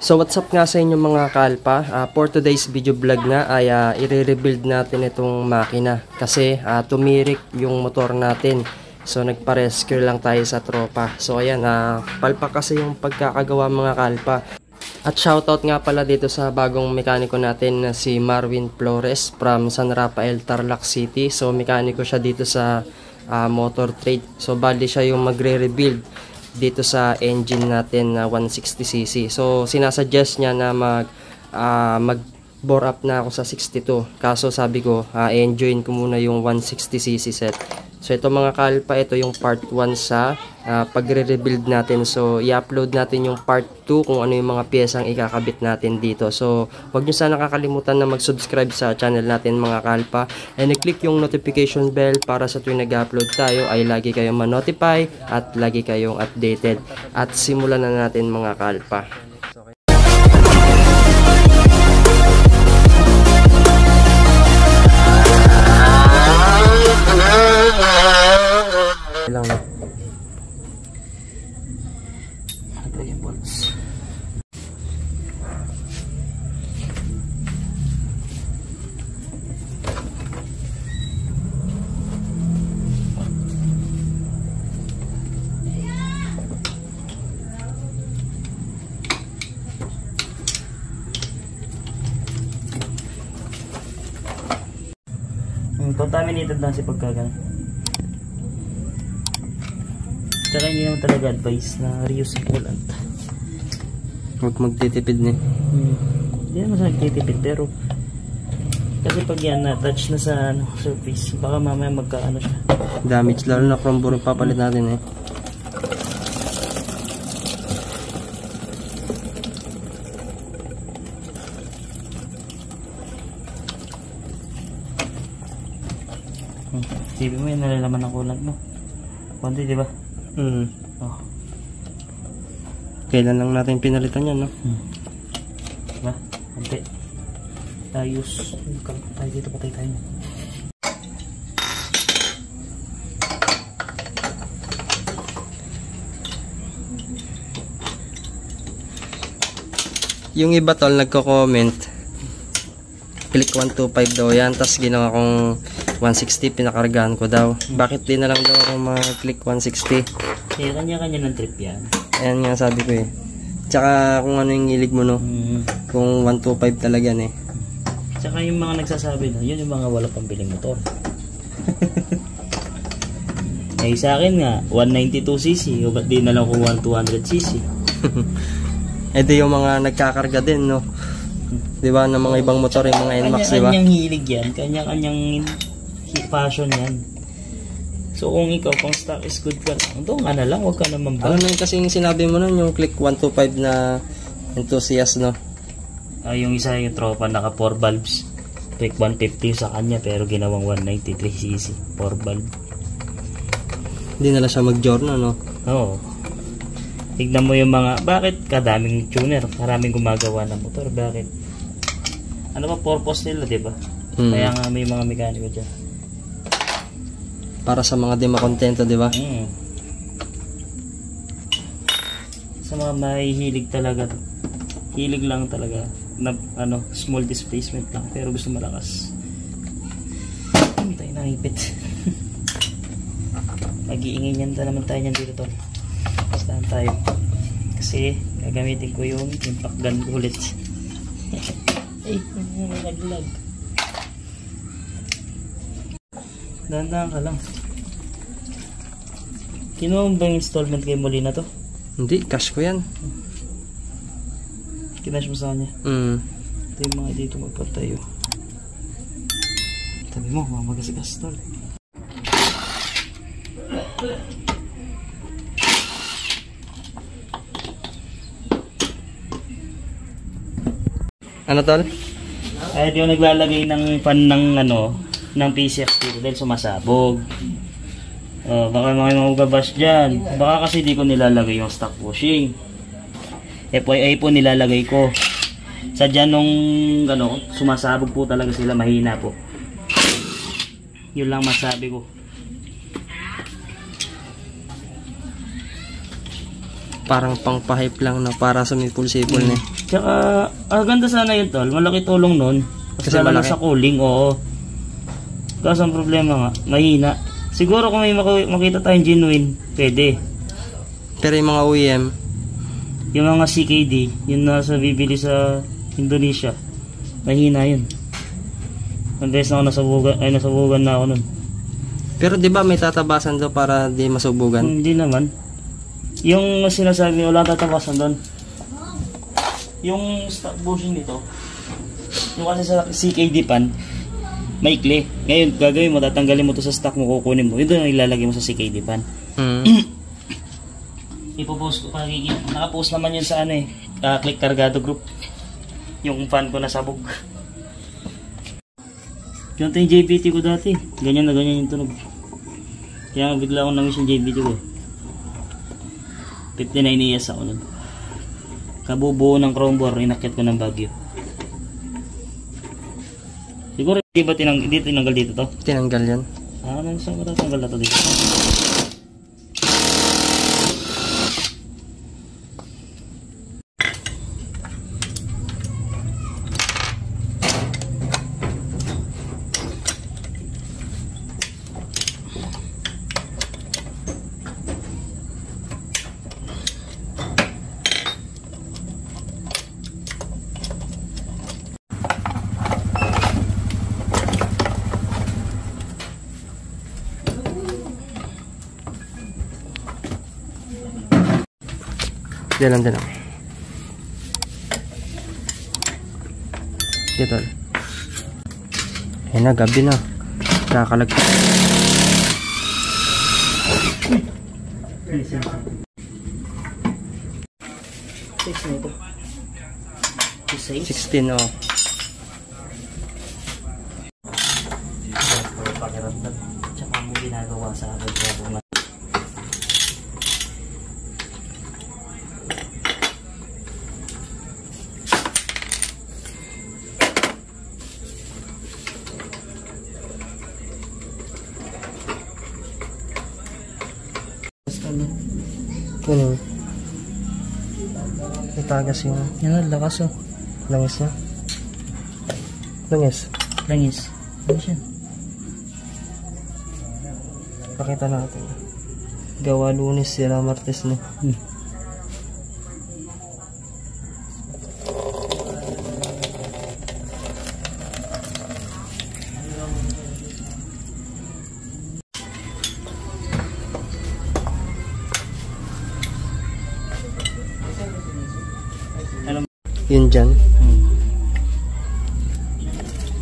So what's up nga sa inyo mga kalpa, for today's video vlog nga ay i-rebuild natin itong makina kasi tumirik yung motor natin. So nagpa-rescue lang tayo sa tropa. So ayan, palpak kasi yung pagkakagawa mga kalpa. At shoutout nga pala dito sa bagong mekaniko natin na si Marvin Flores from San Rafael, Tarlac City. So mekaniko siya dito sa motor trade. So bali siya yung magre-rebuild dito sa engine natin na 160cc. So sinasuggest niya na mag bore up na ako sa 62. Kaso sabi ko, enjoyin ko muna yung 160cc set. So ito mga kalpa, ito yung part 1 sa pagre-rebuild natin. So i-upload natin yung part 2 kung ano yung mga piyesang ikakabit natin dito. So wag nyo sana kakalimutan na mag-subscribe sa channel natin mga kalpa. And i-click yung notification bell para sa tuwing nag-upload tayo ay lagi kayong ma-notify at lagi kayong updated. At simulan na natin mga kalpa. Lang na. Ito yung bolts. Contaminated lang si pagkagan. Tsaka hindi naman talaga advice na reuse yung coolant. Huwag magtitipid na. Hindi naman sa nagtitipid pero kasi pag yan na-touch na sa surface baka mamaya magkaano siya. Damage, lalo na chrome bore papalit natin eh. Sabi mo yun, nalalaman ng coolant mo. Konti, di ba? Oh. Kailan lang natin pinalitan yan, no? Diba? Konti. Ayos. Tayo dito, patay tayo. Yung iba tol, nagko-comment. Click 125 daw yan, tapos ginawa kong 160, pinakargahan ko daw. Bakit di na lang daw ako mag-click 160? Eh, kanya-kanya ng trip yan. Ayan nga sabi ko eh. Tsaka kung ano yung hilig mo, no? Kung 125 talaga yan eh. Tsaka yung mga nagsasabi na, yun yung mga wala pambiling motor. Eh sa akin nga, 192cc, o ba't di na lang kung 200cc? Eh di yung mga nagkakarga din, no? Diba, ng mga ibang motor, yung mga NMAX, diba? Kanya-kanyang hilig yan, kanya-kanyang passion yan. So kung ikaw pang stock is good ka lang, doon ka na lang, huwag ka naman ba? Ano na kasi yung sinabi mo nun, yung click 125 na enthusiast, no? Yung isa yung tropa naka 4 valves, click 150 sa kanya pero ginawang 193cc 4 valve. Hindi na lang siya mag-journal, no? Oo. Tignan mo yung mga, bakit kadaming tuner, karaming gumagawa ng motor, bakit? Ano ba purpose nila, diba? Kaya nga may mga mekaniko dyan. Para sa mga di makontento, diba? Sa mga mahihilig talaga, hilig lang talaga, na, small displacement lang, pero gusto malakas. Tayo nakipit. Mag-iingay niyan naman tayo niyan dito, tol. Bastahan tayo. Kasi gagamitin ko yung impact gun ko ulit. Ay, naglag. Dahan-dahan ka lang. Kinuha mo ba yung installment kay Molina to? Hindi, cash ko yan. Kinash mo sa kanya? Ito yung mga dito magpatayo. Sabi mo, mamagasigas tol. Ano tol? Ay, di ko naglalagay ng pan ng ng PCX dito dahil sumasabog. Baka mga magugabash dyan. Baka kasi di ko nilalagay yung stock bushing. FYI po nilalagay ko. Sadya nung sumasabog po talaga sila, mahina po. Yun lang masabi ko. Parang pang-pipe lang na para sumipul-sipul na. Tsaka, ganda sana yun tol. Malaki tulong nun. Kasi lalo malaki. sa cooling, oo. Kaso ang problema nga, mahina. Siguro kung may makita tayong genuine, pwede. Pero yung mga OEM, Yung mga CKD, yun nasa bibili sa Indonesia, mahina yun. Ang beses na ako nasabugan na ako nun. pero di ba may tatabasan daw para di masubugan? Hindi naman. Yung sinasabi, wala tatabasan doon. Yung stock bushing nito, yung kasi sa CKD pan, maikli. Ngayon, gagawin mo, tatanggalin mo to sa stock mo, kukunin mo. Yun doon ang ilalagay mo sa CKD pan. Ipopost ko, nakapost naman yun sa ano eh, Click Cargado Group. Yung fan ko nasabog. Ganito yung JBT ko dati. Ganyan na ganyan yung tunog. Kaya nga bigla akong namiss yung JBT ko. 59 years ako nun. Kabubuo ng chrome bore, inakit ko ng Baguio. Siguro di ba tinanggal dito to? Tinanggal yan. Ano saan matatanggal na to dito? Diyan lang. Dito. Ayun na, gabi na. Kakalag. Six na ito. 16 oh. Pakiramdam. Tsaka mo ginagawa sa akin. Ano? Itagas yung Yan, lakas oh. langis niya. Langis. Langis. Ano siya? Pakita natin. Gawa Lunes, sira Martes na. Yun dyan.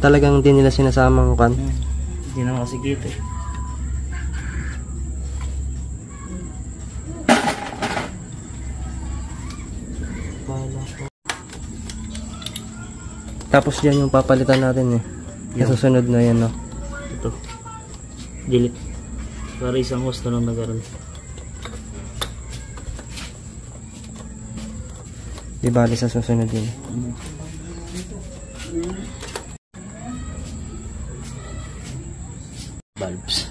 Talagang di nila sinasamang kan. Hindi naman kasi kita eh. Tapos yan yung papalitan natin eh. Yung susunod na yan no. Ito. Delete. Para isang host na lang nagaroon. Di bali sa susunod din. Bulbs.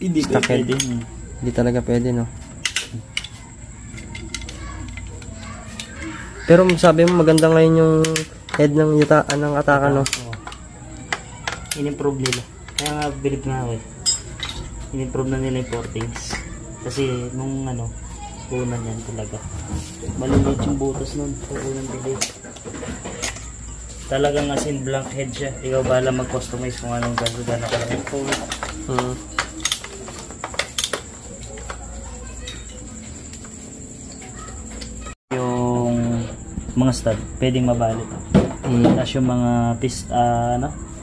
Hindi Stuck head. pwede. Hindi talaga pwede no. Pero sabi mo maganda ngayon yung head ng ng ataka no. In-improve nila. Kaya nga bilib nga ako eh. In-improve na nila yung portings. Kasi nung unan yan talaga. Maliliit yung butas nun. Sa unang bilib. Talagang as in blank head siya. Ikaw bala mag-customize kung anong gano'n ka lang yung yung mga stud, pwedeng mabalit. Tapos yung mga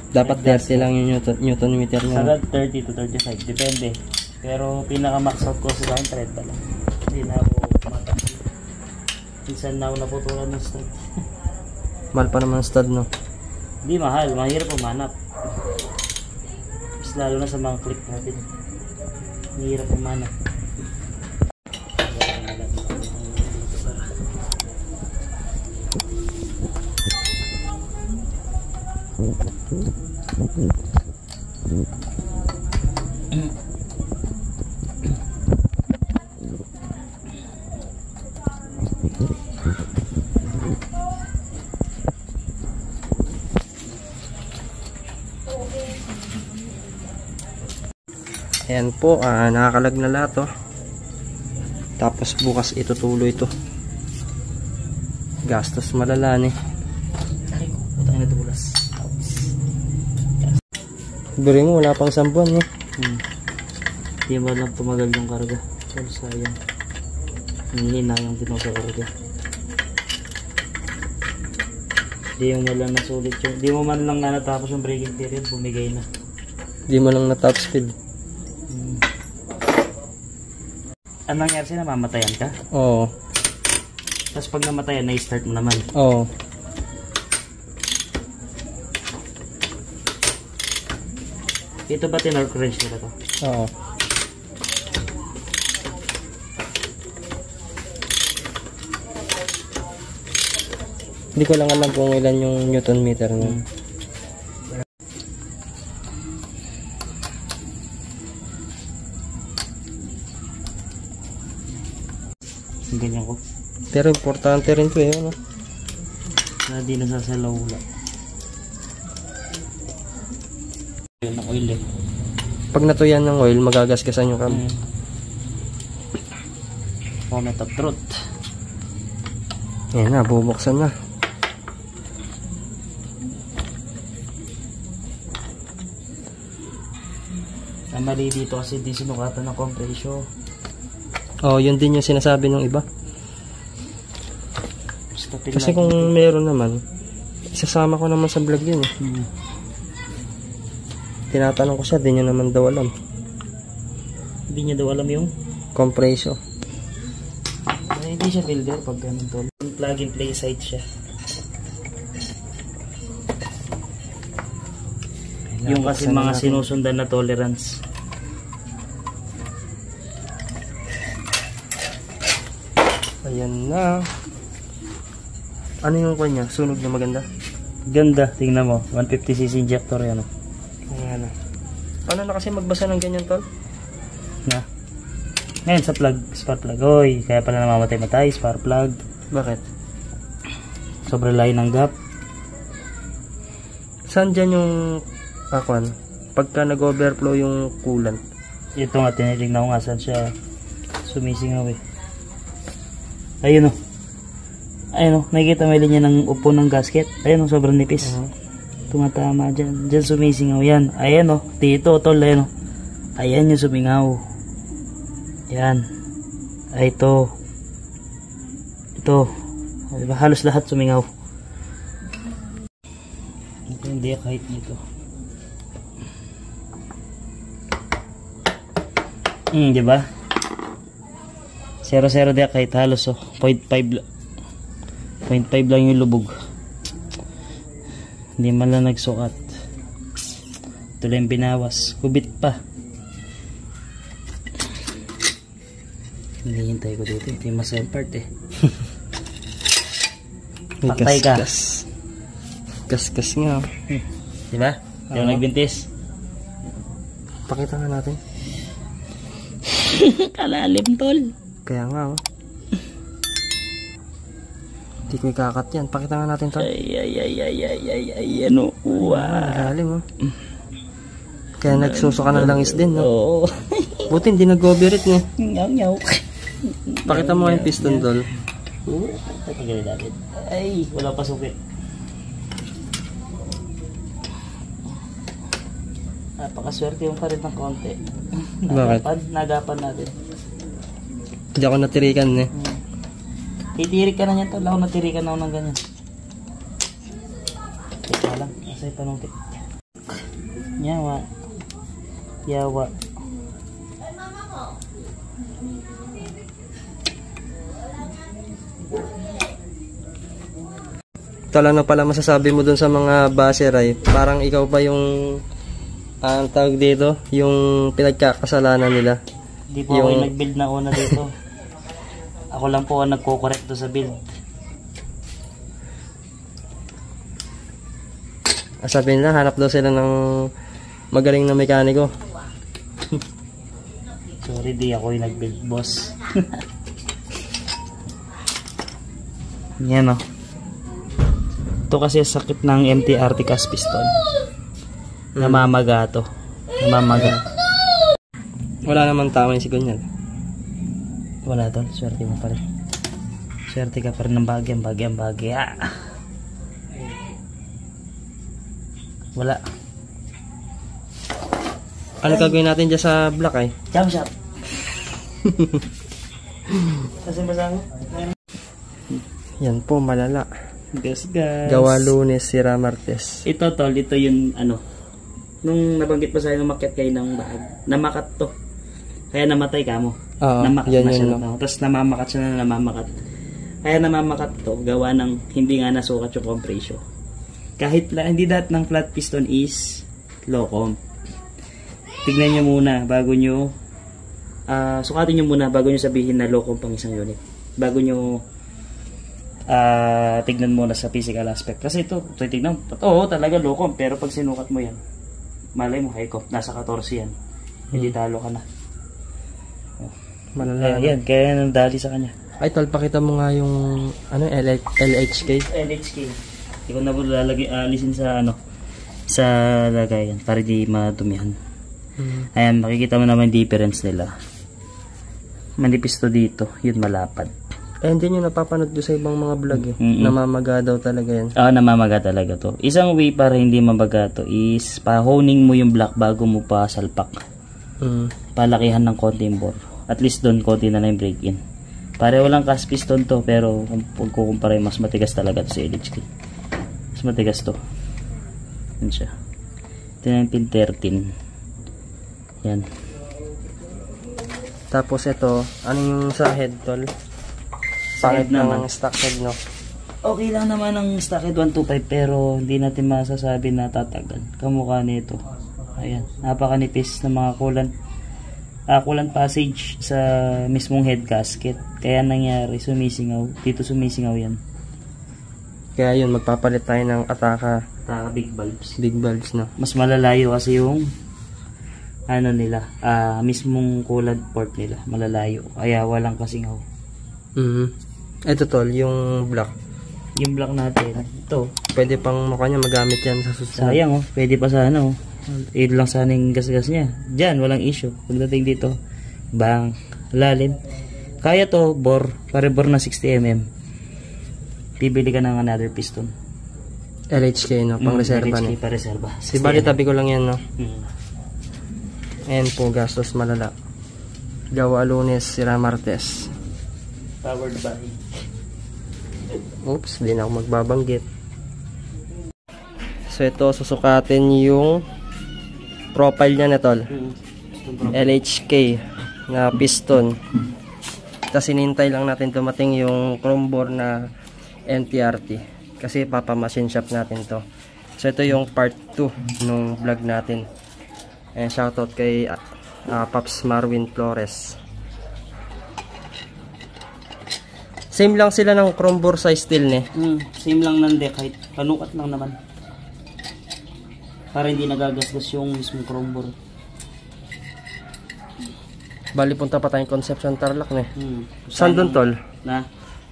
dapat 30 lang yung newton meter niya. Sagad 30 to 35, depende. Pero pinaka max out ko sa akin 30 lang. Hindi na ako matanggap. Minsan na ako naputulan ng stud. Mahal pa naman stud no. Hindi mahal, mahirap umanap. Mas lalo na sa mga click natin. Mahirap umanap. Ayan po, nakakalag na lahat oh. Tapos bukas itutuloy ito. Gastos malala eh. Tarik ko, putang na dulas. Biri mo, wala pang 1 buwan eh. Hindi mo lang tumagal yung karga. So, sayang. Hinayang din ako sa karga. Hindi mo man lang nasulit yun. Hindi mo man lang natapos yung braking period, bumigay na. Di mo lang na top speed. Anong nangyari sa'yo? Namamatayan ka? Oo. Tapos pag namatayan, na-start mo naman. Oo. Ito ba tinorque wrench nila to? Oo. Hindi ko lang alam kung ilan yung Newton meter niya. Ganyan ko. Pero importante rin to eh. Ano? Na di nasasalaula. Yun ang oil eh. Pag natuyan ng oil, magagasgasan yung cam. Moment of truth. Ayan na, bubuksan na. Ang mali dito kasi di sinukatan ng compression. Oh, yun din yung sinasabi ng iba. Kasi kung meron naman, isasama ko naman sa vlog yun eh. Tinatanong ko siya, di niya naman daw alam. Hindi niya daw alam yung Compression. hindi siya builder pag ganun to. Plug and play site siya. Yung kasi mga sinusundan na tolerance. Ayan na. Ano yung kanya? Sunog na maganda? Ganda, tingnan mo. 150cc injector yan. Ayan na. Paano na kasi magbasa ng ganyan tol? Na. Ngayon sa plug, spark plug. Oy, kaya pala namamatay-matay, spark plug. Bakit? Sobrang layo ng gap. Saan dyan yung akwan? Pagka nag-overflow yung coolant? Ito nga, tinitignan ko nga saan siya sumisingaw eh. Ayun o. Ayun o, nakikita mo yung linya ng upo ng gasket. Ayun o, sobrang nipis. Tumatama dyan. Dyan sumisingaw yan. Ayan o, dito tol, ayun o. Ayan yung sumingaw. Yan. Ay, ito. Ito. Diba, halos lahat sumingaw. Ito hindi kahit nito. Diba? 0-0 di kahit halos oh. 0.5 lang yung lubog. Hindi man lang nagsukat. Ito lang yung binawas. Kubit pa. Hinihintay ko dito. Ito yung masayang part eh. Patay ka. Gas nga. Diba? Hindi ako nagbintis. Pakita nga natin. Kalalim tol. Kaya nga oh. Hindi ko ikakat yan. Pakita nga natin tol. Ay, ano. Wow. Lalim oh. Kaya nagsusuka ng langis din no. Oo. Buti hindi nag-overheat niya. Nyaw. Pakita mo yung piston tol. Tatagalin natin. Ay, wala pa sukit. Napakaswerte yung pa rin ng konti. Bakit? Nagapan natin. Hindi ako natirikan eh. Titirik ka na niyan tol. Ako natirikan na ako ng ganyan. Teka lang. Asay panungkit. Yawa. Tol, ano pala masasabi mo dun sa mga basher ay parang ikaw pa yung ang tawag dito, yung pinagkakasalanan nila. Hindi po ako yung nag-build na una dito. Ako lang po ang nagko-correct sa build. Sabi nila, hanap daw sila ng magaling na mekaniko. Sorry, di ako yung nag-build, boss. Yan, oh. Ito kasi sakit ng MTRT cast piston. Namamaga to. Namamaga. Wala naman tama yung sigon yan. Wala tol, swerte mo pa rin. Swerte ka pa rin ng bagya. Wala. Ano gagawin natin dyan sa black ay? Jump shot. Kasi masama. Yan po, malala. Guys. Gawa Lunes, sira Martes. Ito tol, ito yung ano. Nung nabanggit pa sa'yo, umakyat kayo ng bahag. Namakat to. Kaya namatay ka mo. Oo, namakat yan na siya. yun, no? Tapos namamakat siya na namamakat. Kaya namamakat to, gawa ng hindi nga nasukat yung compression. Kahit hindi lahat ng flat piston is low comp. Tignan nyo muna bago nyo sukatin nyo muna bago nyo sabihin na low comp ang isang unit. Bago nyo tignan muna sa physical aspect. Kasi ito tignan, oo talaga low comp, pero pag sinukat mo yan, malay mo high comp, nasa 14 yan. Hindi talo ka na. Malala. Yan, kaya nandali sa kanya. Ay, tol, pakita mo nga yung ano, LHK. LHK. Hindi ko na po lalagay, alisin sa ano, sa lagayan para di madumihan. Ayan, makikita mo naman yung difference nila. Manipis to dito, yun malapad. Eh, hindi nyo napapanood ko sa ibang mga vlog eh. Namamaga daw talaga yan. Namamaga talaga to. Isang way para hindi mamaga to is pa-honing mo yung block bago mo pa salpak. Palakihan ng konti yung bore. At least doon konti na yung break-in. Pareho lang cast piston to, pero kung kukumpara mas matigas talaga to sa LHK. Mas matigas to. Yan siya. Ito na yung pin 13. Yan. Tapos ito, ano yung sa head, tol? Pangit ng stock head, no? Okay lang naman ang stock head 125, pero hindi natin masasabi na tatagal. Kamukha nito. Ayan, napakanipis ng mga coolant passage sa mismong head gasket. Kaya nangyari, sumisingaw. Dito sumisingaw yan. Kaya yun, magpapalit tayo ng Ataka Big valves. big valves, no? Mas malalayo kasi yung ano nila, mismong coolant port nila. Malalayo. Kaya walang kasingaw. Ito, tol, yung black. Yung block natin, ito. Pwede pang mukha niya magamit yan sa susunod. Sayang oh, pwede pa sa ano. Ito lang sana yung gas-gas niya. Diyan, walang issue. Pagdating dito, bang, lalim. Kaya to, bore, pare-bore na 60mm. Bibili ka ng another piston. LHK, no? Pang reserva, LHK no? pa reserva. Si bali tabi ko lang yan, no? Ayan po, gastos malala. Gawa Lunes, sira Martes. Powered by. Oops, di na ako magbabanggit. So ito, susukatin yung profile niya na, tol. LHK na piston. Tapos inintay lang natin dumating yung chrome bore na MTRT. Kasi papamachine shop natin to. So ito yung part 2 nung vlog natin. And shoutout kay Paps Marwin Flores. Same lang sila ng chrome bore size steel, ne? Same lang ng deck height. Panukat lang naman. Para hindi nagagasgas yung mismong chrome bore. Bali punta pa tayong Concepcion Tarlac, ne? Saan Saan doon, tol? Na?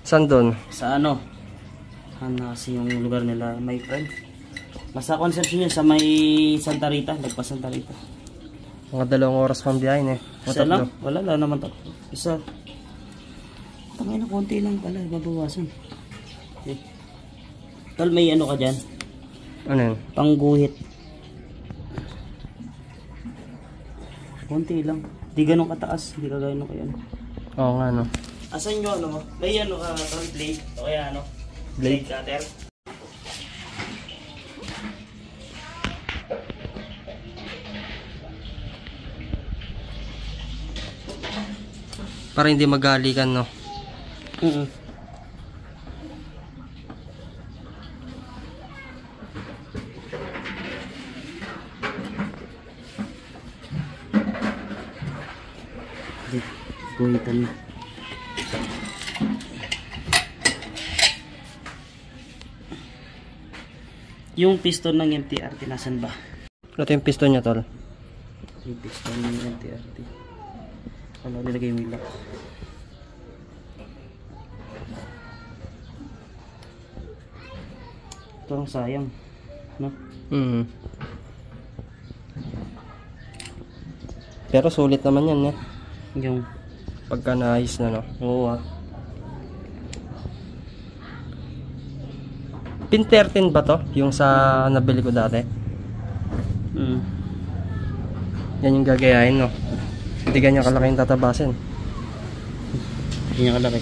Saan doon? Sa ano? Ano kasi yung lugar nila, my friend? Basta Concepcion yun, sa may Santa Rita. Lagpas Santa Rita. Mga 2 oras pang biyahe, ne? Isa lang? Wala lang naman tatlo. Isa. Tangay na konti lang pala, babawasan. Okay. Tol, may ano ka dyan? Ano yun? Pangguhit. Konti lang. Di ganun kataas. Di ka ganun kaya ano. Oo nga, no? Asan yung ano mo? May ano ka, tol, blade? O kaya ano? Blade cutter? Para hindi magalikan, no? Guhitan mo. Yung piston ng MTRT nasan ba? Ito yung piston niya, tol. Yung piston ng MTRT. Kala nilagay yung lock. Ito ang sayang. No? Mhm. Pero sulit naman yan, eh. Yung, Pagka naayos na, no? oo ah. Pin 13 ba to? Yung sa nabili ko dati? Mm. Yan yung gagayahin, no? Hindi ganyan kalaki yung tatabasin. Hindi niya kalaki.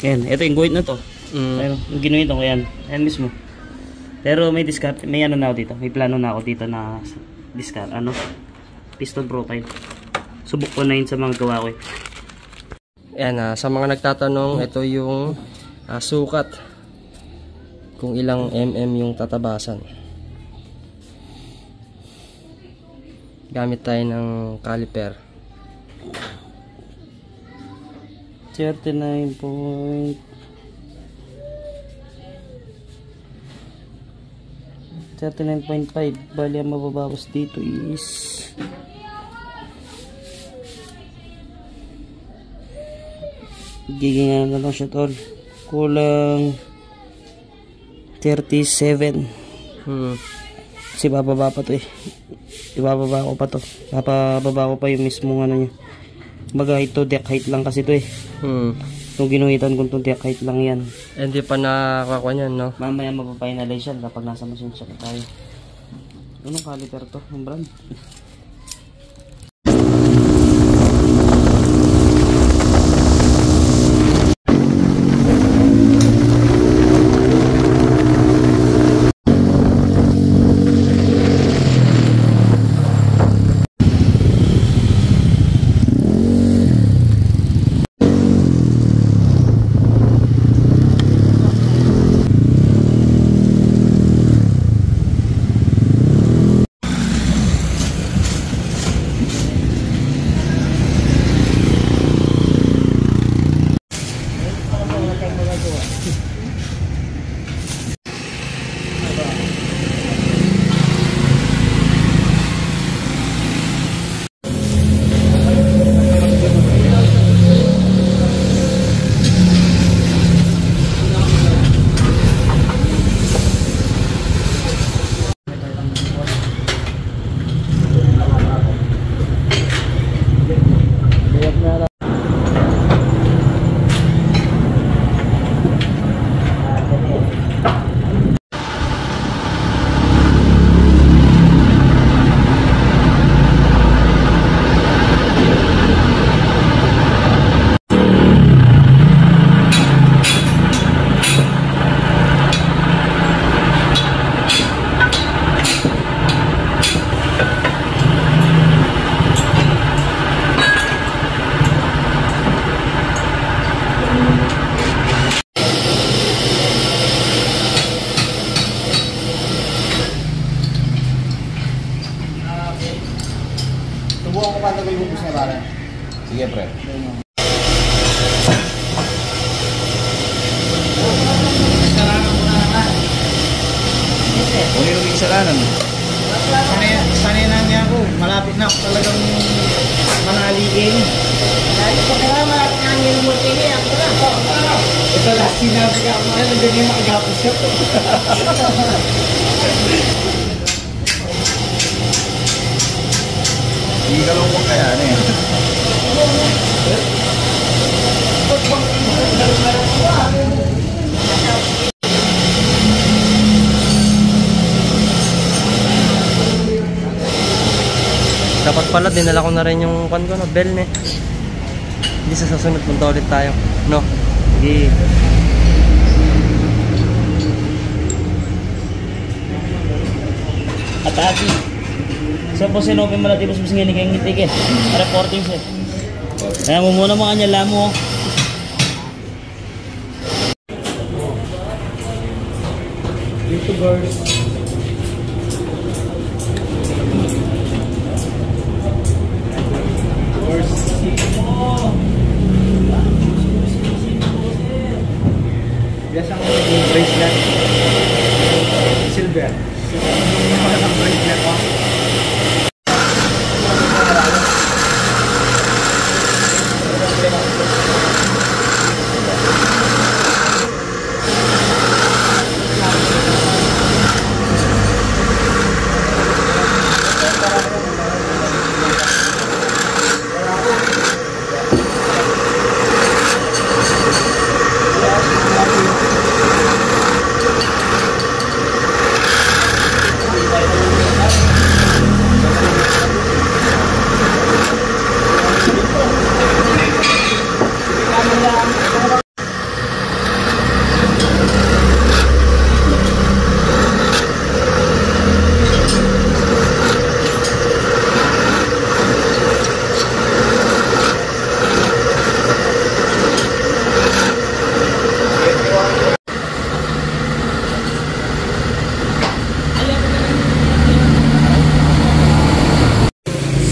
Ayan, ito yung guhit na to. Pero, yung ginuhit ko yan. Ayan mismo. Pero may discard, may ano na ako dito. May plano na ako dito na discard, ano? Piston profile. Subok ko na yun sa mga gawa ko eh. Ayan, sa mga nagtatanong, ito yung sukat. Kung ilang yung tatabasan. Gamit tayo ng caliper. 39 point 39.5. Bali ang mababawas dito is giging ano na lang siya tol, kulang 37. Kasi bababa pa to eh, ibababa ko pa to, bababa ko pa yung mismong ano niya. Baga ito deck height lang kasi to eh. Kung ginuhitan kung itong deck height lang yan. Hindi pa nakakuha niyan, no? Mamaya mapapinalize yan kapag nasa machine shop tayo. Anong caliper to? Ang brand? Subukan ko pa ito yung bus na para. Sige, pre. Kunin yung isalanan. Sanay na niya ako. Malapit na ako talagang manaligin. Dahil ko kaya malapit na niya yung multini. Ito last sinabi ka ako. Nandiyan yung makagapos siya. Hindi ka lang kaya ano eh. Dapat pala dinala ko na rin yung kwan ko, no? Bell, ne? Hindi sa susunod punta ulit tayo, no? Sige. At ati. So po sinopin malati po sa ngini kayong ngitik eh. Reporting sir. Kaya mo muna mga kanyala mo. YouTubers. Biasa ang bracelet. Silver. Ang bracelet ko.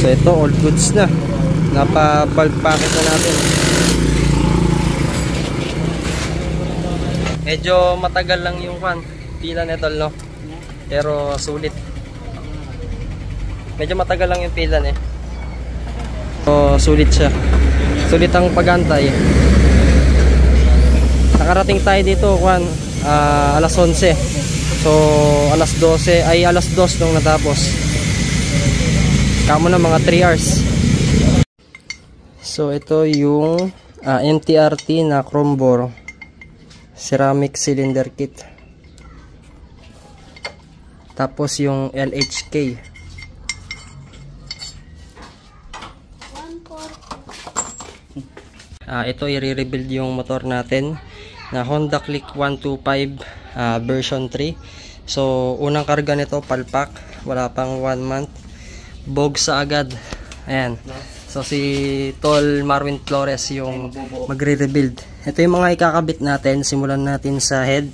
So ito, all goods na. Napa-bulk packet na natin. Medyo matagal lang yung pila nito, no? Pero sulit. Medyo matagal lang yung pila eh. So sulit siya. Sulit ang pag-antay. Nakarating tayo dito alas 11. So alas 12 ay alas 2 nung natapos. Kamo na mga 3 hours. So ito yung MTRT na chrome bore ceramic cylinder kit. Tapos yung LHK. Ito i-rebuild yung motor natin na Honda Click 125 version 3. So unang karga nito palpak, wala pang 1 month. Bogsa agad. Ayan. So si Tol Marwin Flores yung magre-rebuild. Ito yung mga ikakabit natin. Simulan natin sa head.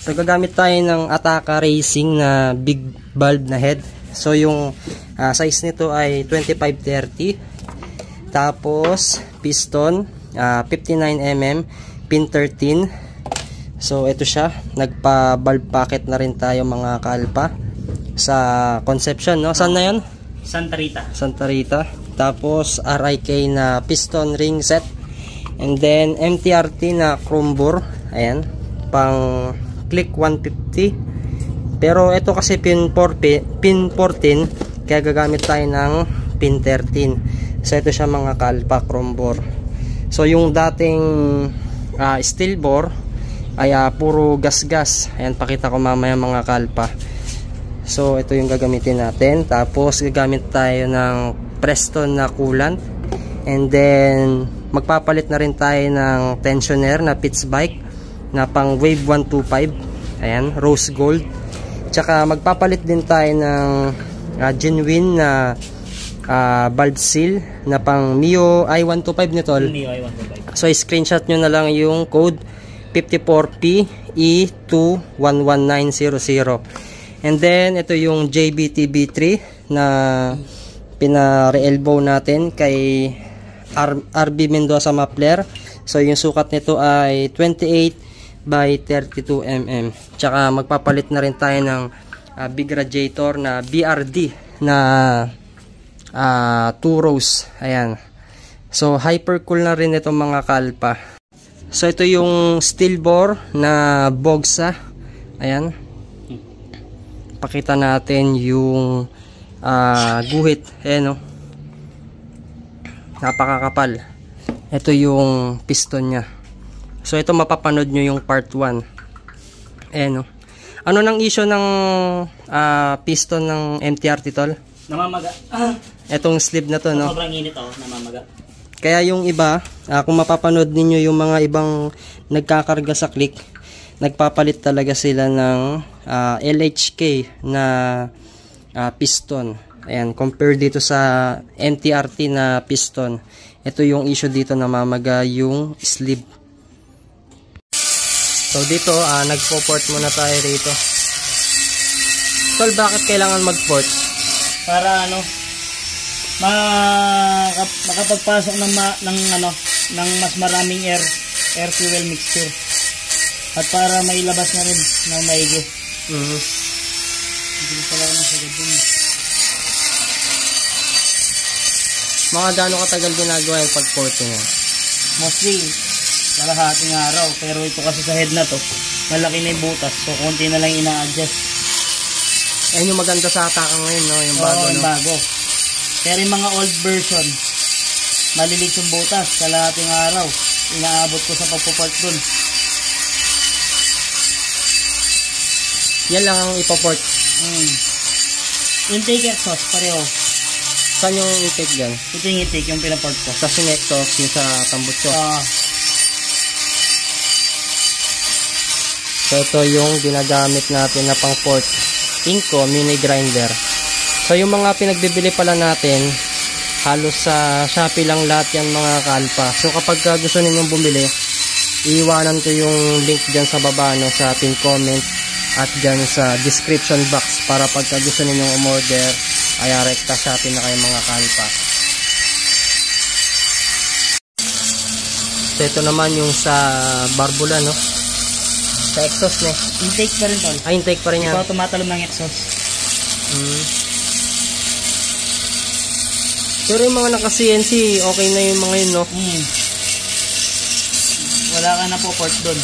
So gagamit tayo ng Ataka Racing na big valve na head. So yung size nito ay 25-30. Tapos piston 59mm, pin 13. So ito siya. Nagpa-valve packet na rin tayo mga kalpa sa Conception, no? Saan na 'yon? Santa Rita. Tapos RIK na piston ring set. And then MTRT na chrome bore. Ayan. Pang Click 150. Pero ito kasi pin 14. Kaya gagamit tayo ng pin 13. So ito siya mga kalpa, chrome bore. So yung dating steel bore ay puro gas-gas. Ayan, pakita ko mamaya mga kalpa. So ito yung gagamitin natin. Tapos gagamit tayo ng Preston na coolant. And then magpapalit na rin tayo ng tensioner na Pitts bike na pang Wave 125. Ayan, rose gold. Tsaka magpapalit din tayo ng genuine na valve seal na pang Mio i125 nito. Mio i125. So screenshot nyo na lang yung code 54P E211900. And then ito yung JBTB3 na pina-re-elbow natin kay RB Mendoza Mapler. So yung sukat nito ay 28 by 32 mm. Tsaka magpapalit na rin tayo ng big radiator na BRD na 2 rows. Ayan. So hypercool na rin itong mga kalpa. So ito yung steel bore na Bogsa. Ayan. Pakita natin yung guhit. Ayan, no? Napakakapal. Ito yung piston nya. So ito mapapanood nyo yung part 1. Ayan, no? Ano nang issue ng piston ng MTRT, Tol? Namamaga. Etong sleeve na to, no? Sobrang init namamaga. Kaya yung iba, kung mapapanood ninyo yung mga ibang nagkakarga sa click, nagpapalit talaga sila ng LHK na piston. Ayan, compare dito sa MTRT na piston. Ito yung issue dito, namamaga yung sleeve. So dito, nagpo-port muna tayo rito. Tol, bakit kailangan mag-port? Para makapagpasok ng mas maraming air fuel mixture. At para may labas na rin ng maigi. Hindi pala ako nasagad dun. Mga gaano katagal ginagawa yung pag-porting niya? Mostly, kalahating araw. Pero ito kasi sa head na to, malaki na yung butas. So, konti na lang ina-adjust. Ayun yung maganda sa Ataka ngayon, no? Yung bago, yung bago. Pero yung mga old version, malilit yung butas. Kalahating araw, inaabot ko sa pagpuport dun. Yan lang ang ipoport. Intake exhaust, pareho. Saan yung intake dyan? Ito yung intake, yung pinaport ko. Sa exhaust, yung sa tambutso. So ito yung ginagamit natin na pang port. Inco mini grinder. So yung mga pinagbibili pala natin, halos sa Shopee lang lahat yan mga kalpa. So kapag gusto ninyong bumili, iiwanan ko yung link dyan sa baba, no, sa pin comment at dyan sa description box para pagka gusto ninyong umorder, Kaya rekta shopin na kayo mga kalpa. So ito naman yung sa barbula, no? Sa exhaust, ne? Intake pa rin tol. Ay, intake pa rin yan. Ikaw tumatalon ng exhaust. Pero yung mga naka-CNC, okay na yung mga yun, no? Wala ka na po port doon.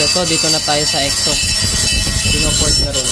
So ito, dito na tayo sa exhaust. Pinoport na rin.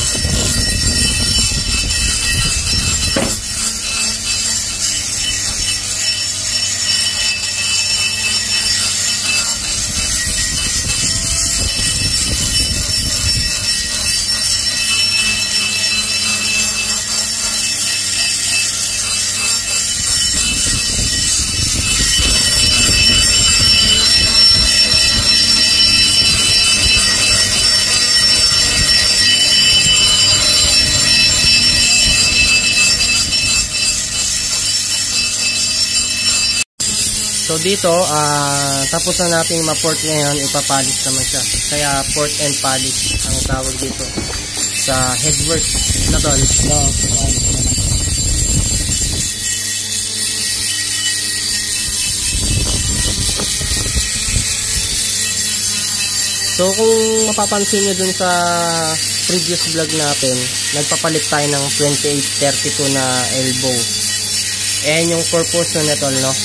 So dito, tapos na natin ma-port ngayon, ipapolish naman siya. Kaya port and polish ang tawag dito sa headwork na tol. So kung mapapansin nyo dun sa previous vlog natin, nagpapalit tayo ng 2832 na elbow. Ayan yung purpose na tol, no?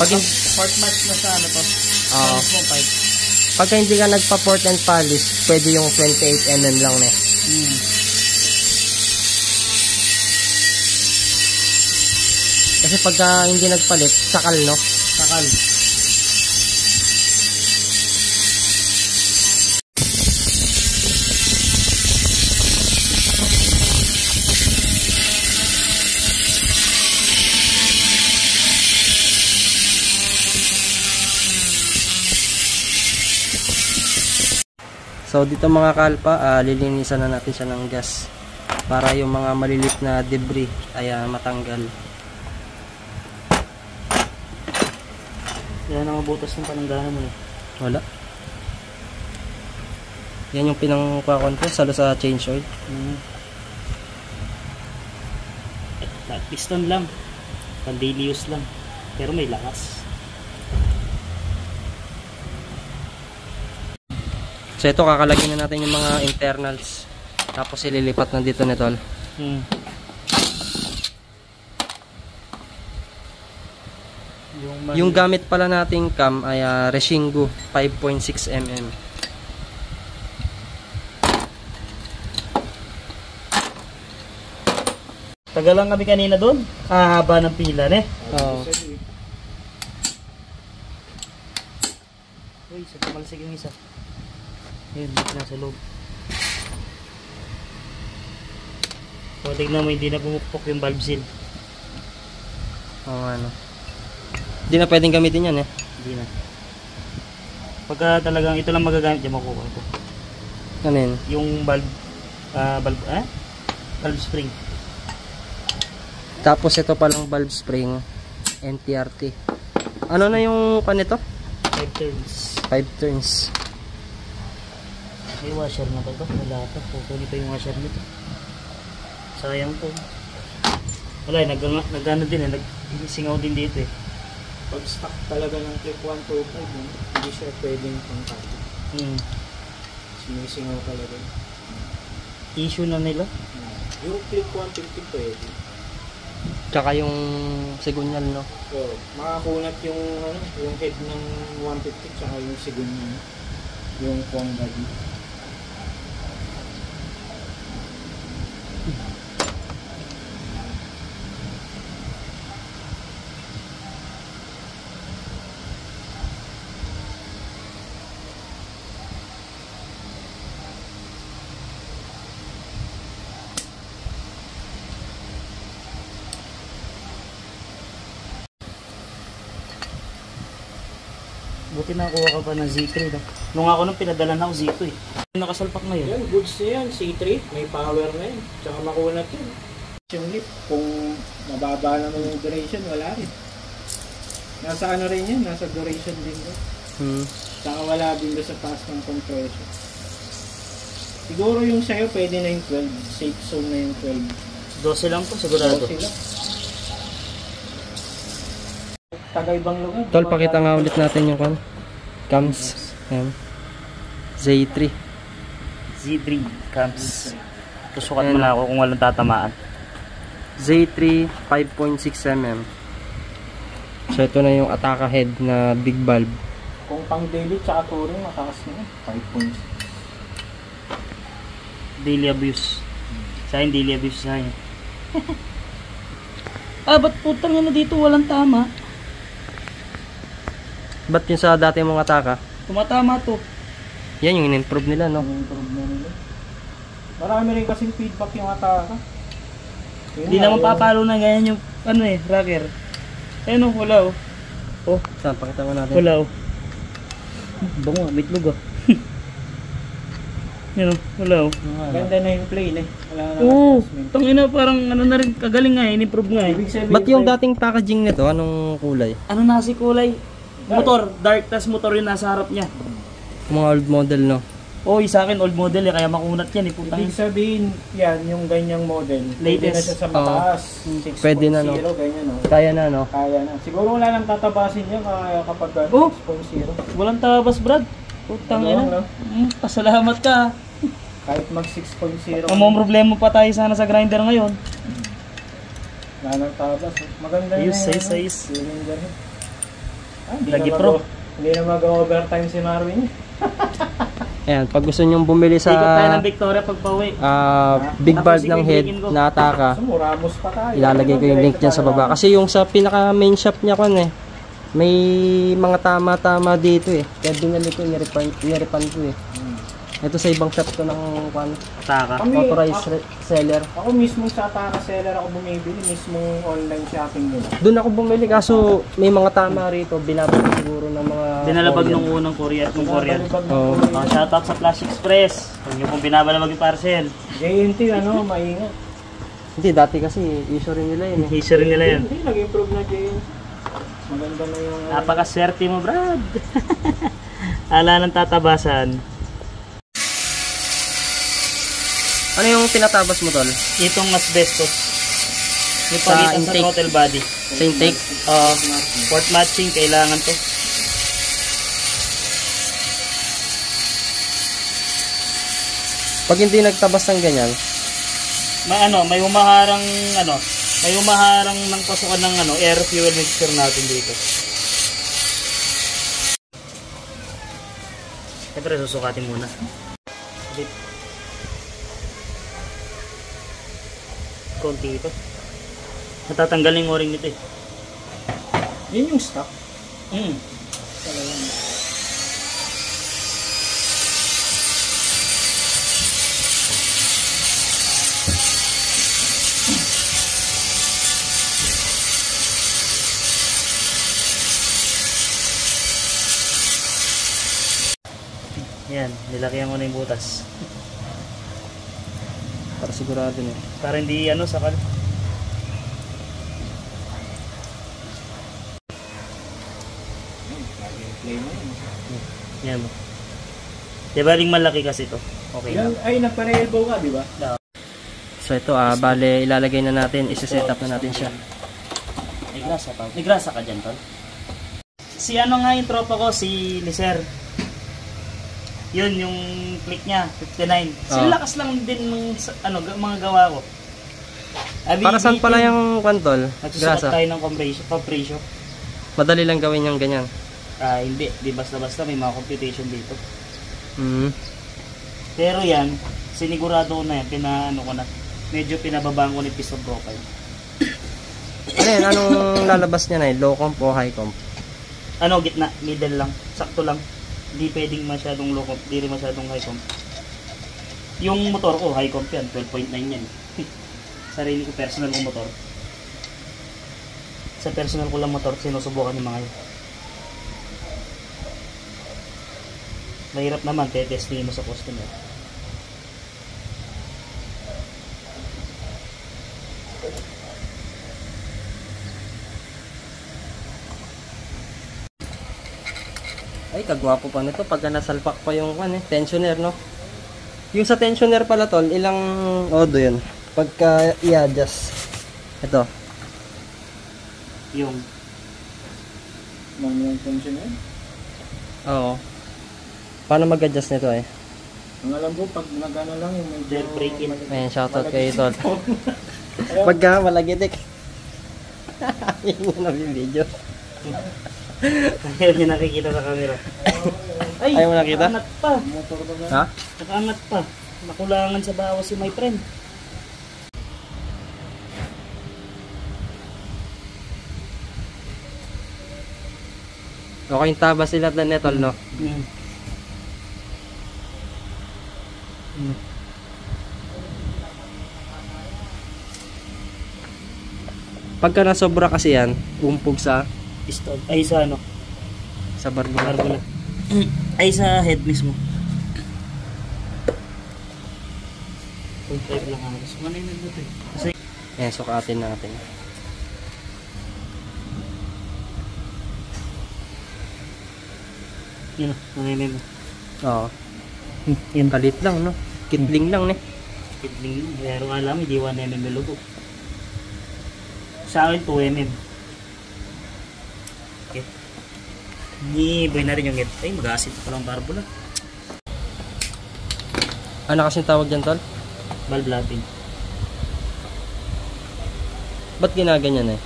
Pag port match na sa ano to? Small pipe. Pagka hindi ka nagpa-port and polish, pwede yung 28mm lang na. Kasi pagka hindi nagpalit, sakal, no? Sakal. So dito mga kalpa, lilinisan na natin siya ng gas para yung mga malilit na debris ay matanggal. Yan ang mabutas ng pananggahan mo. Wala. Yan yung pinangkuhan ko, salo sa change oil. Piston lang. Pan daily use lang. Pero may lakas. So ito, kakalagyan na natin yung mga internals. Tapos ililipat na dito nito. Yung gamit pala nating cam ay Reshingo 5.6mm. Tagal lang kami kanina doon. Haba ng pila, ne? Oo. Uy, sa tumalsig yung isa. Ayun, nasa loob. So, tignan mo, hindi na pumukpok yung valve seal. Oo, ano. Hindi na pwedeng gamitin yan, eh. Hindi na. Pagka talagang ito lang magagamit, yan makukuha ito. Ano yun? Yung valve spring. Tapos ito palang valve spring, NTRT. Ano na yung panito? 5 turns. 5 turns. May washer na ba ito? Wala pa. Kukunin pa yung washer nito. Sayang to. Wala, nag-ano din eh. Nag-singaw din dito eh. Pag stock talaga ng clip 125, hindi siya pwedeng pang-copy. Sinisingaw talaga. Issue na nila. Yung clip 150 pwede. Tsaka yung sigunyal, no? So, makakunat yung yung head ng 150 tsaka yung sigun niya. Yung phone body. Buti nakuha ka pa ng Z3, no? Nung ako nung pinadala na ako Z2 eh. Nakasalpak na yun. Yan, goods na yan. C3, may power na yan. Tsaka makunat yun. Yung lip, kung mababa naman yung duration, wala rin. Nasa ano rin yan, nasa duration din doon. Tsaka wala din doon sa taas ng compression. Siguro yung sa'yo pwede na yung 12. Safe zone na yung 12. 12 lang po, sigurado. 12 lang. Taga-ibang lugar. Tol, pakita nga ulit natin yung cams. Ayan. Z3. Z3 cams. Tusukat mo na ako kung walang tatamaan. Z3 5.6 mm. So ito na yung Ataka head na big valve. Kung pang daily tsaka touring, matakas na 5 points. Daily abuse. Sa akin, daily abuse sa akin. Ba't putang na dito walang tama? Ba't yung sa dati mong Ataka? Tumatama to. Yan yung in-improve nila, no? Improve na nila. Marami rin kasing feedback yung Ataka. Hindi naman papalo na ganyan yung ano eh, rocker. Ayun oh, wala oh. Oh, saan? Pakita mo natin. Wala oh. Bango ah, bitlog ah. Yun oh, wala oh. Ganda na yung plane eh. Wala na Oo, adjustment. tangina parang ano na rin, kagaling nga eh, in-improve nga eh. Ibig sabihin, Ba't yung dating packaging nito, anong kulay? Ano na si kulay? Motor, dark, tas motor yung nasa harap niya. Mga old model, no? Oy, sa akin old model eh, kaya makunat yan eh, putang. ibig sabihin, yan, yung ganyang model. Pwede na siya sa mataas. 6.0, Pwede na, no? ganyan, no? Kaya na, no? Kaya na. Siguro wala nang tatabasin niya kapag Oh! 6.0. Walang tabas, Brad. Putang Ano, ina. Pasalamat ka. Kahit mag 6.0. Ang problema pa tayo sana sa grinder ngayon. Wala nang tabas. Maganda Ayos, na size, size. Cylinder. Lagi pro. Hindi na mag-overtime si Marvin. Ayan, pag gusto nyong bumili sa Ikot tayo ng Victoria pag pauwi. big Tapos valve ng head ibigin ko. na Ataka, So, Ramos pa tayo. ilalagay ko yung link dyan sa baba. Kasi yung sa pinaka main shop niya kon eh, may mga tama-tama dito eh. Kaya binali ko, inirepan ko eh. Ito sa ibang shop to ng Taka. authorized seller. Ako mismo sa Ataka seller ako bumibili, mismong online shopping nila. Doon ako bumili kaso may mga tama rito, binabalik siguro ng mga Dinalabag Korean. nung unang courier, nung courier. Oo. Shoutout sa Flash Express. Huwag niyo pong binabalabag yung parcel. JNT, ano, maingat. Hindi, dati kasi issue rin nila yun eh. History nila yan. Hindi, nag-improve na JNT. Maganda na yung... Napakaswerte mo, Brad. Ala ng tatabasan. Ano yung tinatabas mo, tol? Itong asbestos. Yung Sa palitan sa intake? throttle body. Sa intake? Port matching, kailangan to. Pag hindi nagtabas ng ganyan, May humaharang may humaharang ng pasukan ng air fuel mixture natin dito. Siyempre susukatin muna. Konti ito. Natatanggal yung o-ring nito eh. Yun yung stock. Yan, nilakyan ko na yung butas. para sigurado na. Para hindi sakal. Yan mo. Diba ring malaki kasi to? Okay lang. Ay, nagpa-elbow ka, di ba? So ito, bale ilalagay na natin, isi-set up na natin siya. May grasa pa. May grasa ka dyan, tol. Si ano nga yung tropa ko, si Liser. Yun, yung click niya, 59. Lakas lang din ng mga gawa ko. Para saan pala yung kwantol? Nagsusukat Grasa. tayo ng compression. Madali lang gawin yung ganyan. Hindi. Di basta-basta may mga computation dito. Pero yan, sinigurado ko na yan, ko na. Medyo pinababaan ko ni piston profile. Ano yan? Anong lalabas niya na? Low comp o high comp? Gitna, middle lang, sakto lang. Hindi pwedeng masyadong low comp, hindi rin masyadong high comp. Yung motor ko, high comp yan, 12.9 yan. Sarili ko, personal ko motor. Sa personal ko lang motor, sinusubukan yung mga yun. Mahirap naman, tetestingin mo sa customer. Ay, kagwapo pa nito pagka nasalpak pa yung tensioner, no? Yung sa tensioner pala tol, ilang odo yun? Pagka i-adjust. Ito. Yung Manual tension yan. Oo. Paano mag-adjust nito eh? Ang alam ko, pag nagano lang yung medyo... Del break-in. Ayan, shoutout kay tol. Pagka malagitik. Yun yung nabibideo. Ayaw niya nakikita sa camera. Ay, Ayaw mo nakita? nakaangat pa. Motor ba ba? Ha? Nakaangat pa. Nakulangan sa bawas si my friend. Okay, yung taba sila na netol, no? Hmm. Pagka nasobra kasi yan, umpog sa Stop. Ay, sa ano? barbula. Barbula. Ay, sa head mismo. 0.5 lang halos. Manay na dito eh. Kasi, Ayan, sukatin natin. yun o, nanay mo. Oo. Yun. Kalit lang, no? Kitling lang, ne? Kidling yun. Pero alam, hindi 1mm yung logo. Sa akin, 2mm. Okay. Ni-boy na rin yung head. Ay, mag-acid pa lang barbula. Ano kasing tawag dyan, tol? Valve lapping. Ba't ginaganyan eh?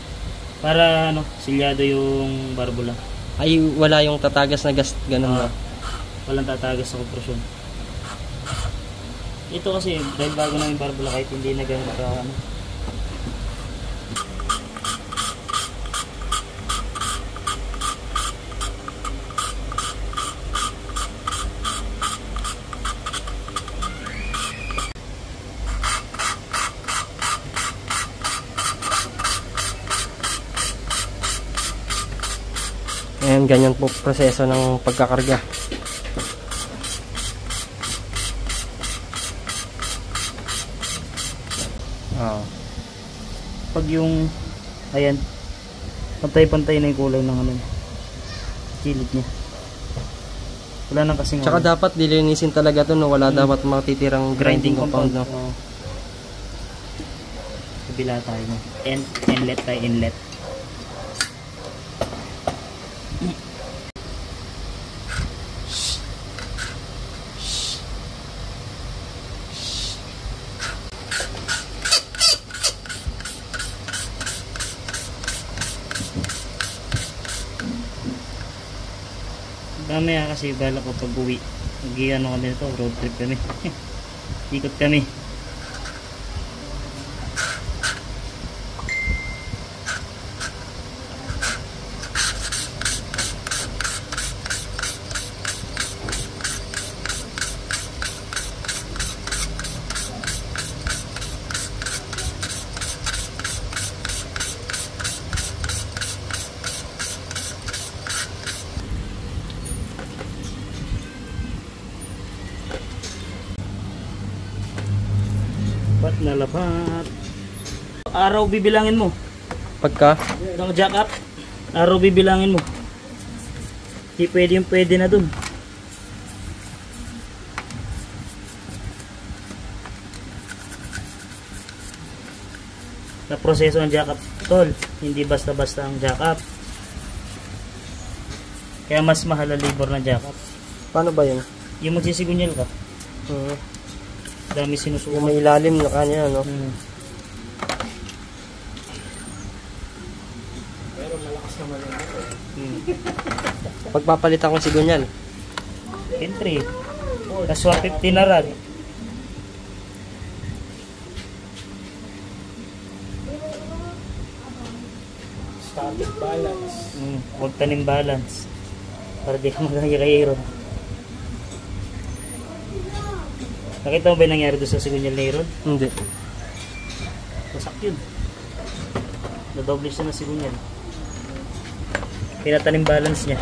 Para ano, silyado yung barbula. Ay, wala yung tatagas na gas, ganun na. Walang tatagas sa kompresyon. Ito kasi, dahil bago na yung barbula kahit hindi na ganun ka ano. Ayan, ganyan po proseso ng pagkakarga. Oo. Pag yung, ayan, pantay-pantay na yung kulay ng ano, kilid niya. Wala nang kasing Tsaka dapat dilinisin talaga to, no? Wala dapat matitirang grinding compound, no? Oo. Kabila tayo mo. Inlet tayo, inlet. Mamaya kasi bala ko pag uwi, mag-iano kami nito, road trip kami. Ikot kami. Lapat na lapat. Araw bibilangin mo. Pagka, Itong jack up, araw bibilangin mo. Hindi pwede yung pwede na dun. Sa proseso ng jack up, tol, hindi basta-basta ang jack up. Kaya mas mahal ang labor ng jack up. paano ba yun? Yung magsisigunyal ka, dami Yung sinusukat. may ilalim na kanya, no? Pero malakas naman yung motor. Pagpapalitan ko si Gunyal. Entry. Tapos 150 na rad. Static balance. Huwag tanim balance. Para di ka mag-hiro. Nakita mo ba yung nangyari doon sa Sigunyal na Iron? Hindi. Masak yun. Nadoble siya na Sigunyal. Pinatanim balance niya.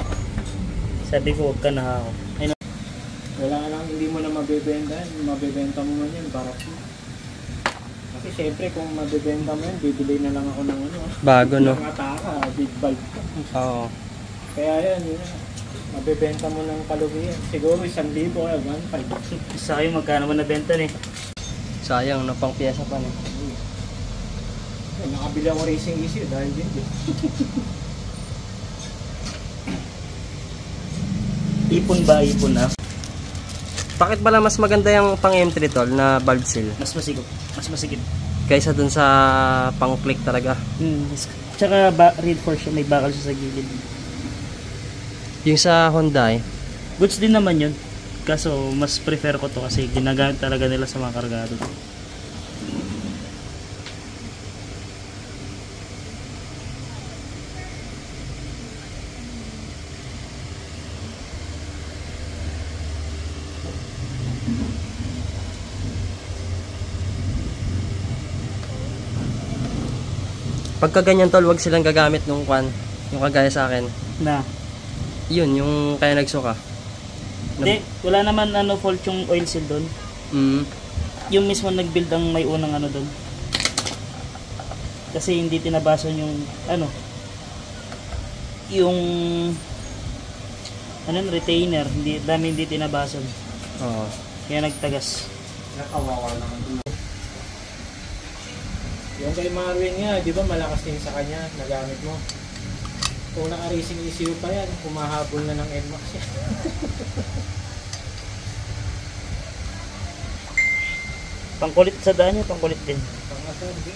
Sabi ko, huwag ka na ako. Ay, mabebenta mo man yan, barak mo. Kasi syempre kung mabebenta mo yan, bibili na lang ako ng ano. Bago, no? Ng ataka, big bulb. Oo. Kaya yan, yun. Mabebenta mo ng kalugihan. Siguro 1,000 kaya 1,500. Sa kayo, magkano mo nabenta eh? Sayang, no? Pang pyesa pa, no? Nakabili ako racing issue dahil din. Ipon ba? Ipon na? Bakit pala mas maganda yung pang M3 tol na valve seal? Mas masigop. Mas masigip. Kaysa dun sa pang click talaga. Tsaka reinforce siya. May bakal siya sa gilid. Yung sa Honda Goods din naman yun. Kaso mas prefer ko to kasi ginagamit talaga nila sa mga kargado. pagka ganyan tol, wag silang gagamit nung kwan, yung kagaya sa akin. Na? Yun, yung kaya nagsuka. Hindi, wala naman ano fault yung oil seal doon. Yung mismo nag-build ang may unang ano doon. Kasi hindi tinabasan yung ano yung retainer, hindi tinabasan. Oo. Kaya nagtagas. Nakawawa naman. Yung kay Marvin nga, di ba malakas din sa kanya, nagamit mo. Kung naka-racing ECU pa yan, kumahabol na ng NMAX yan. Pangkulit sa daan niya, pangkulit din. Pangasal din.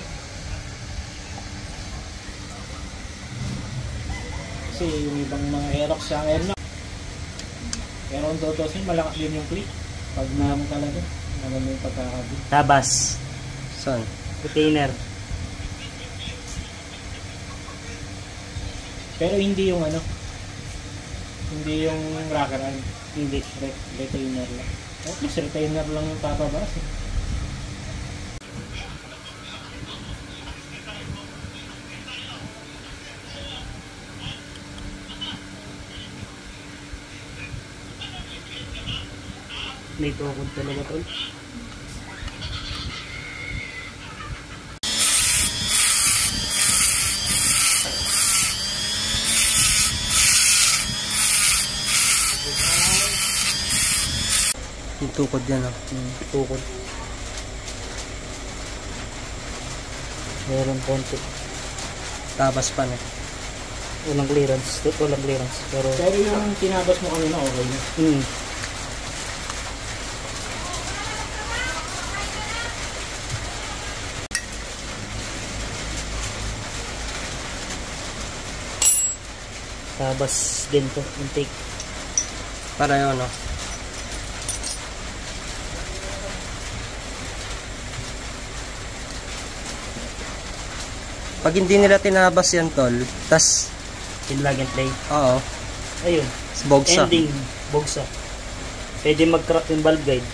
Kasi yung ibang mga Aerox sa NMAX. Pero ang totosin, malakas din yung click. Pag naman talaga, naman yung pagkakabit. Tabas. Saan? Retainer. Pero hindi yung ano, hindi yung rocker arm. Hindi. Retainer lang. At least retainer lang yung tatabas eh. May tukod talaga tol. Yung tukod yan, oh. Tukod. Meron konti. Tabas pa, no? Walang clearance. Walang clearance. Pero Pero yung tinabas mo kanina, okay na. tabas din to, intake. Para yun, no? Pag hindi nila tinabas yan, tol, tas, Pinlag and play. oo, Ayun. bogsa. Ending. Bogsa. Pwede mag-crack yung valve guide.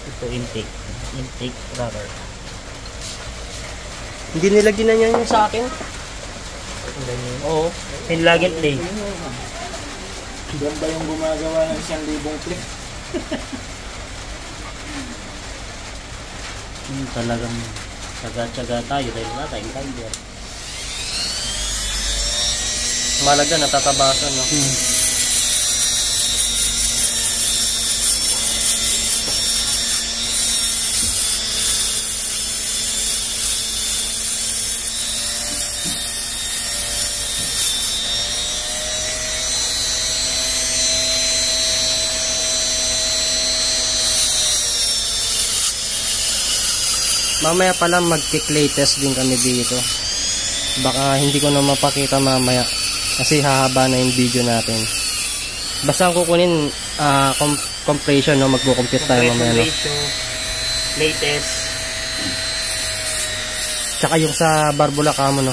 Ito, intake. Intake rubber. Hindi nila ginanyan yung sa akin. Oo. Pinlag and play. Yan ba yung gumagawa ng 1,000 click? Talagang tsaga-tsaga tayo dahil wala tayong tiger. Malaga, natatabasan, no? Mamaya pala magki-clay test din kami dito. Baka hindi ko na mapakita mamaya kasi hahaba na yung video natin. Basta ang kukunin compression, no? Magko-compute tayo mamaya, no? Ratio, latest. Tsaka yung sa barbula camo, no?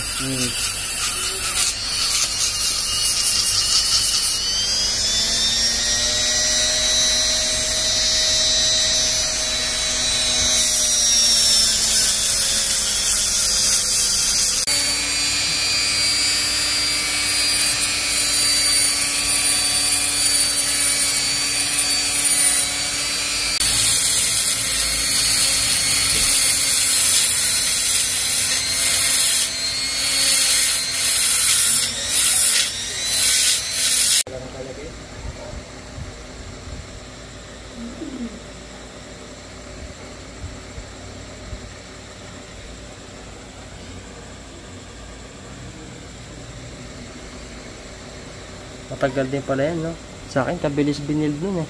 Matagal din pala yan, no? Sa akin, kabilis binild nun eh.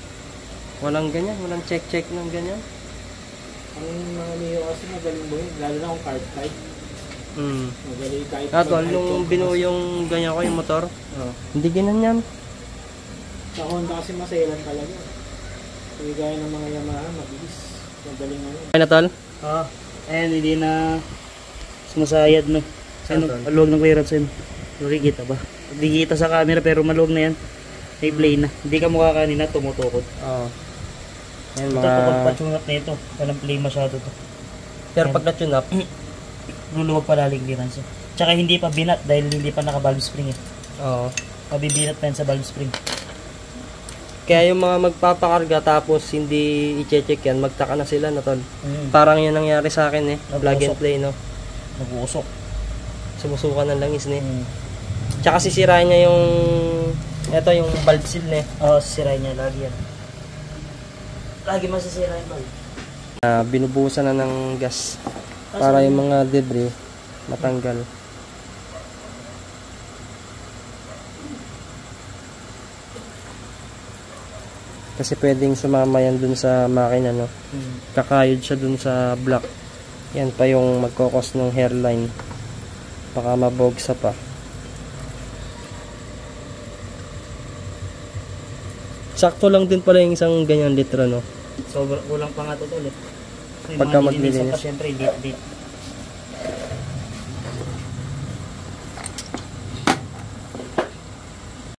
Walang ganyan, walang check-check ng ganyan. Ang mga Neo kasi magaling mo yun, lalo na kung card type. Magaling kahit Tol, nung binuo yung ganyan ko, yung motor, hindi ginanyan. sa Honda kasi maselan talaga. Hindi gaya ng mga Yamaha, mabilis. Magaling na yun. Okay na, Tol? Ayan, hindi na sumasayad, no? Saan, Ano, Tol? maluwag ng clearance yun. Nakikita ba? Hindi kita sa camera pero maluwag na yan. May play na. Hindi ka mukha kanina, tumutukod. Oo. Ayan, Ito, pag up na ito, walang play masyado to. Pero pag na-tune up, Luluwag pa laling clearance. Tsaka hindi pa binat dahil hindi pa naka-valve spring eh. oo. Mabibinat pa yan sa valve spring. Kaya yung mga magpapakarga tapos hindi i-check yan, magtaka na sila na, Tol. Parang yun nangyari sa akin eh. Plug and play, no? Nag-uusok. Sumusukan ng langis eh. Tsaka sisirain niya yung eto yung valve seal eh. Oo, sisirain niya lagi yan. Lagi masisira yung valve. Binubuhusan na ng gas para yung mga debris matanggal. Kasi pwedeng sumama yan dun sa makina, no? Kakayod siya dun sa block. Yan pa yung magkokos ng hairline. Baka mabogsa pa. Sakto lang din pala yung isang ganyan litro, no? Sobrang kulang pa nga ito ulit. Pagka maglilinis. Siyempre, hindi.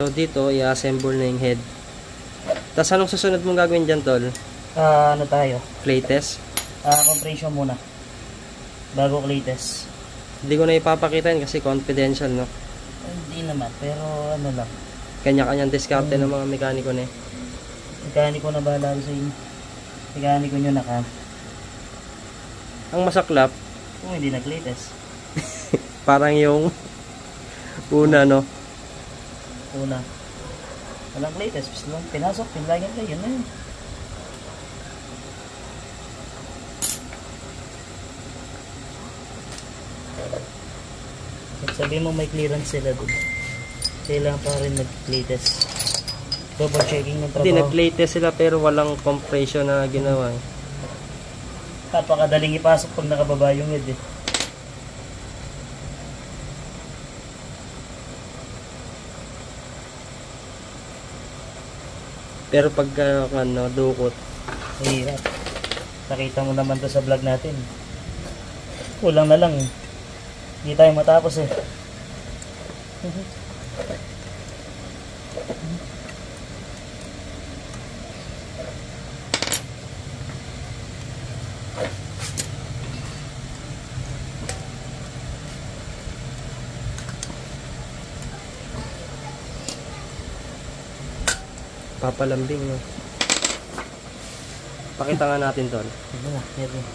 So dito, i-assemble na yung head. Tapos anong susunod mong gagawin dyan, Tol? Ano tayo? Clay test? Compression muna. Bago clay test. Hindi ko na ipapakita yun kasi confidential, no? Hindi naman, pero ano lang. Kanya-kanyang diskarte ng mga mekaniko na eh. Mekaniko na bahala sa inyo. Mekaniko nyo na ka. Ang masaklap, Kung hindi na clay test. parang yung una, no? Una. Walang clay test. Basta lang pinasok, pinlagyan kayo. Yun na yun. At sabihin mo may clearance sila dun. Kailangan pa rin mag-clay test. Double checking ng Hindi, trabaho. nag-clay test sila pero walang compression na ginawa. Napakadaling ipasok pag nakababa yung head eh. Pero pag dukot, Mahirap. Nakita mo naman to sa vlog natin. Kulang na lang eh. Hindi tayo matapos eh. papalambing, no? Pakita nga natin, Tol. Ano na, meron.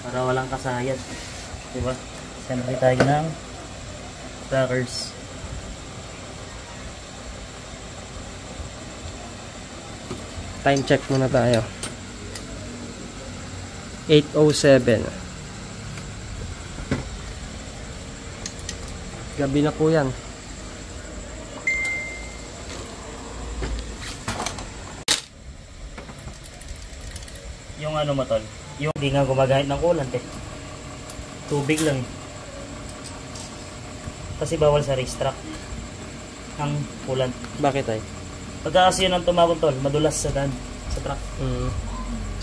Para walang kasayad. Diba? Siyempre tayo ng trackers. Time check muna tayo. 8:07. Gabi na po yan. Yung ano mo tol, yung hindi nga gumagamit ng coolant eh. Tubig lang eh. Kasi bawal sa racetrack ang coolant. Bakit ay? Pagka kasi yun ang tumawag tol, madulas sa daan, sa truck.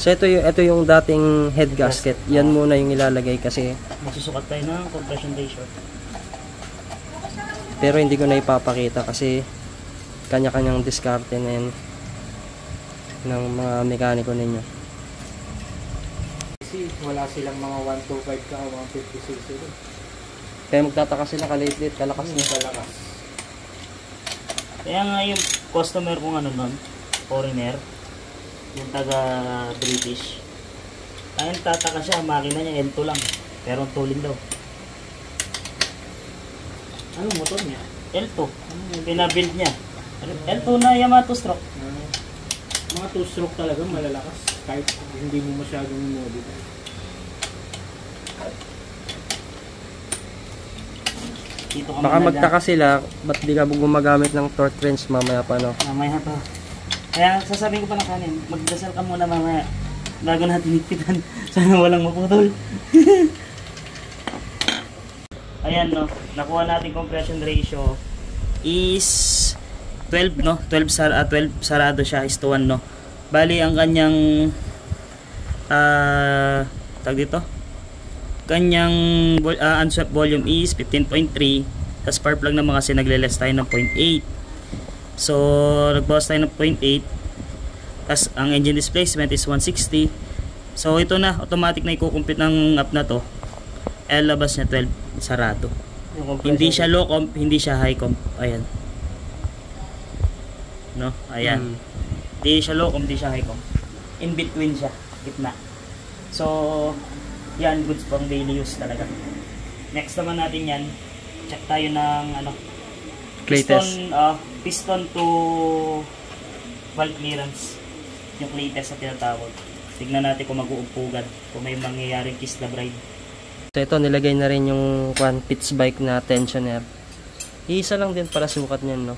So ito yung dating head gasket. Yan muna yung ilalagay kasi Magsusukat tayo ng compression ratio. pero hindi ko na ipapakita kasi kanya-kanyang diskarte na yan ng mga mekaniko ninyo. Kasi wala silang mga 125 ka o 156 ito. Kaya magtataka sila kaliit-liit, kalakas niya. Kalakas. Kaya nga yung customer kong ano nun, foreigner, yung taga British, ayun tataka siya, makina niya L2 lang, pero ang tuling daw. Ano motor niya? L2, pinabuild niya. L2 na Yamaha stroke. Mga 2-stroke talaga malalakas kahit hindi mo masyadong modify. Dito ka Baka muna magtaka sila, ba't di ka gumagamit ng torque wrench mamaya pa, no? dyan. Mamaya to. Kaya sasabihin ko pa ng kanin, magdasal ka muna mamaya. Bago natin higpitan. Sana walang maputol. Ayan no, nakuha natin compression ratio is 12 no, 12 sarado siya is to 1 no. Bali ang kanyang tag dito. Kanyang unswept volume is 15.3. Sa spark plug naman kasi nagle-less tayo ng 0.8. So nagbawas tayo ng 0.8. Tas ang engine displacement is 160. So ito na, automatic na i-complete ng app na to. Labas niya 12 sarado. Hindi siya low comp, hindi siya high comp. Ayan. No? Ayan. Hindi siya low comp, hindi siya high comp. In between siya, gitna. So, yan, goods pang daily use talaga. Next naman natin yan, check tayo ng ano, Clay test. piston to valve clearance. Yung clay test na tinatawag. Tignan natin kung mag-uupugan, kung may mangyayaring kiss the bride. So ito, nilagay na rin yung Pitts bike na tensioner. Iisa lang din para sukat niyan, no?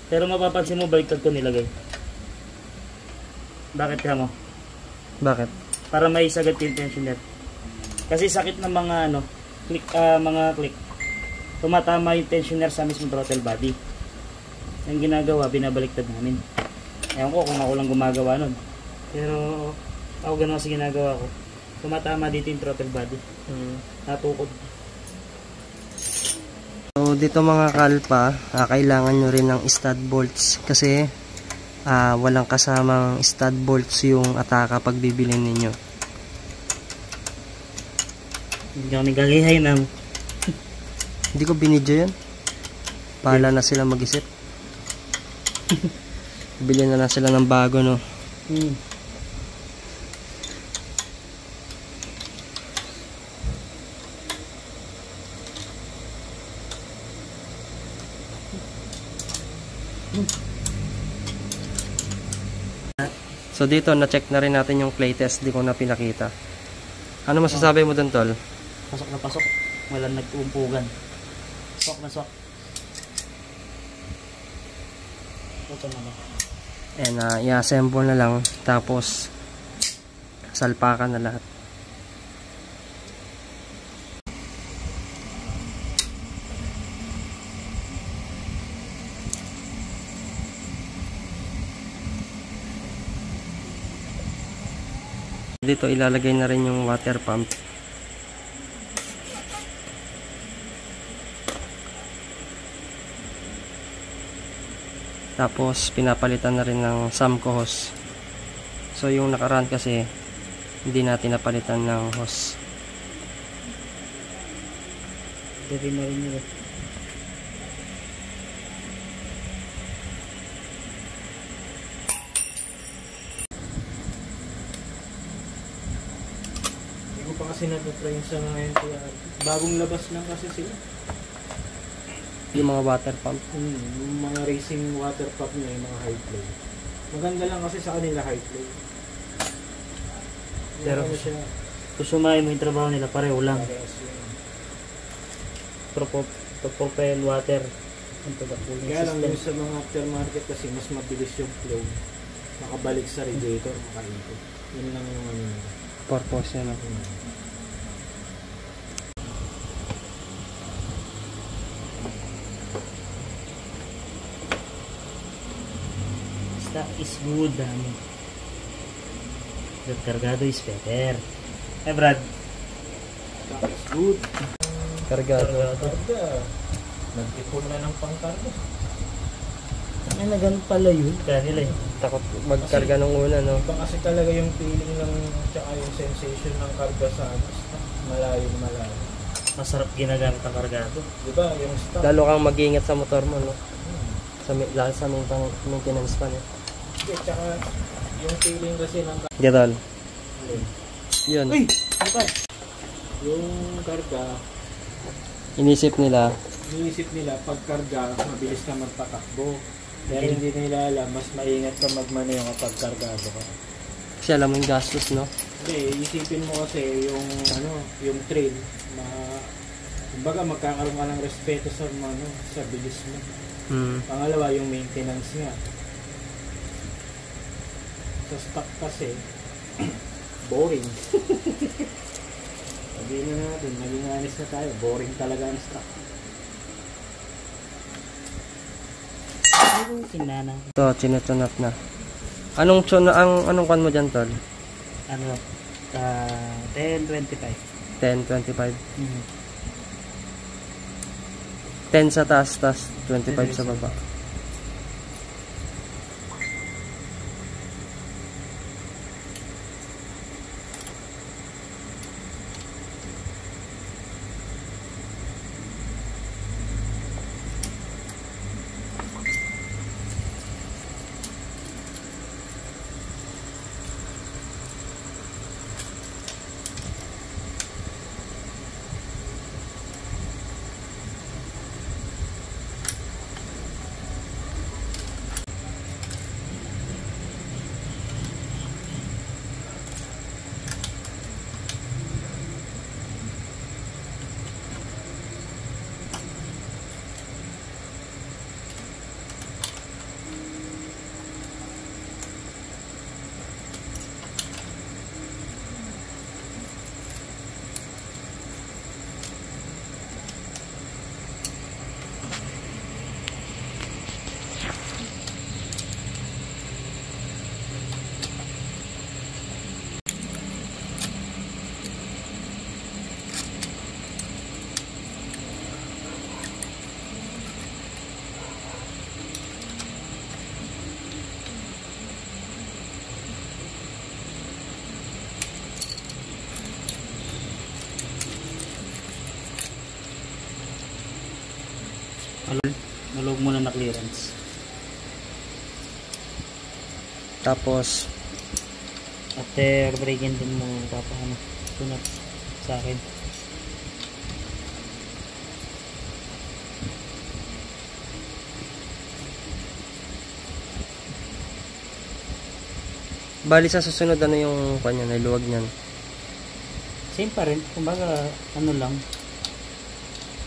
Pero mapapansin mo, baliktad ko nilagay. Bakit ka mo? Bakit? Para may sagat yung tensioner. Kasi sakit ng mga ano, mga click. Tumatama yung tensioner sa mismo throttle body. Ang ginagawa, binabaliktad namin. Ewan ko kung ako lang gumagawa nun. Pero ako ganun kasi ginagawa ko. Tumatama dito yung throttle body. Natukod. So dito mga kalpa, kailangan nyo rin ng stud bolts kasi walang kasamang stud bolts yung Ataka pag bibilin ninyo. Hindi ako nagkakahay na. Hindi ko binidyo yan. Pahala na sila mag-isip. Bilhin na lang sila ng bago, no? So dito, na-check na rin natin yung clay test. Di ko na pinakita. Ano masasabi mo dun, tol? Pasok na pasok. Walang nag-uumpugan. Sok na sok. Ito na ba? And i-assemble na lang. Tapos, salpakan na lahat. Dito ilalagay na rin yung water pump. Tapos pinapalitan na rin ng Samco hose. So yung nakaraan kasi hindi natin napalitan ng hose. Dito na rin nila. Pa kasi nagpa-train sa mga NTR. Bagong labas lang kasi sila. Yung mga water pump. Yung mga racing water pump niya, yung mga high flow. Maganda lang kasi sa kanila high flow. Pero ano siya, Kung sumayin mo yung trabaho nila, pareho lang. parehas yun. Propel water. Kaya lang yung sa mga aftermarket kasi mas mabilis yung flow. Makabalik sa radiator, makaikot. Yun lang yung ano. purpose yan. Stock is good. But cargado is better. Eh Brad? That is good. Kargado. Karga. Nag-ipon na ng pangkarga. Ay, nagan pala yun. Kaya nila eh. Takot magkarga nung una, no? Iba kasi talaga yung feeling ng tsaka yung sensation ng karga sa stock. Malayo. Masarap ginagamit ang kargado. Diba? Yung stock. Lalo kang mag-iingat sa motor mo, no? Lalo sa maintenance pa, no? Tsaka yung feeling kasi ng Gatol. Yun. Uy! Ano pa? yung karga, Inisip nila, iniisip nila pag karga, mabilis ka magpatakbo. Pero hindi nila alam, mas maingat ka magmaneho kapag kargado ka. kasi alam mo yung gastos, no? Hindi, isipin mo kasi yung yung trail, Kumbaga magkakaroon ka ng respeto sa ano, sa bilis mo. Hmm. Pangalawa, yung maintenance nga. Sa stock kasi, boring. Sabihin na natin, maging honest na tayo, boring talaga ang stock. Kinana. Ito, chinutunat na. Anong kan mo dyan, tol? Ano? 10.25. 10.25. Mm. 10 sa taas, 25 sa baba. Nalog muna na clearance. Tapos, After breaking din mo papaano tunat sa akin. bali sa susunod ano yung kanya na luwag niyan? Same pa rin. Kumbaga ano lang.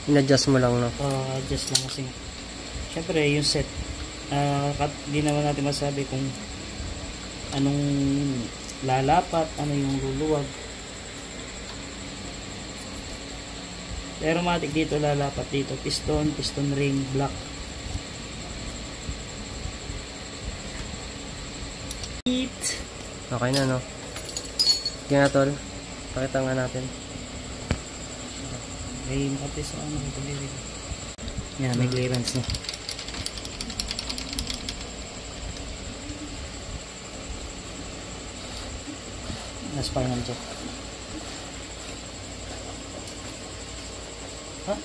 In-adjust mo lang, no? Adjust lang kasi. Siyempre yung set. Di naman natin masabi kung anong lalapat, ano yung luluwag. Pero matik dito lalapat dito. Piston ring, block. Okay na, no? Sige nga, tol. Pakita nga natin. May pati sa ano ito dito. Yan, may clearance na. Nas final check. Ha?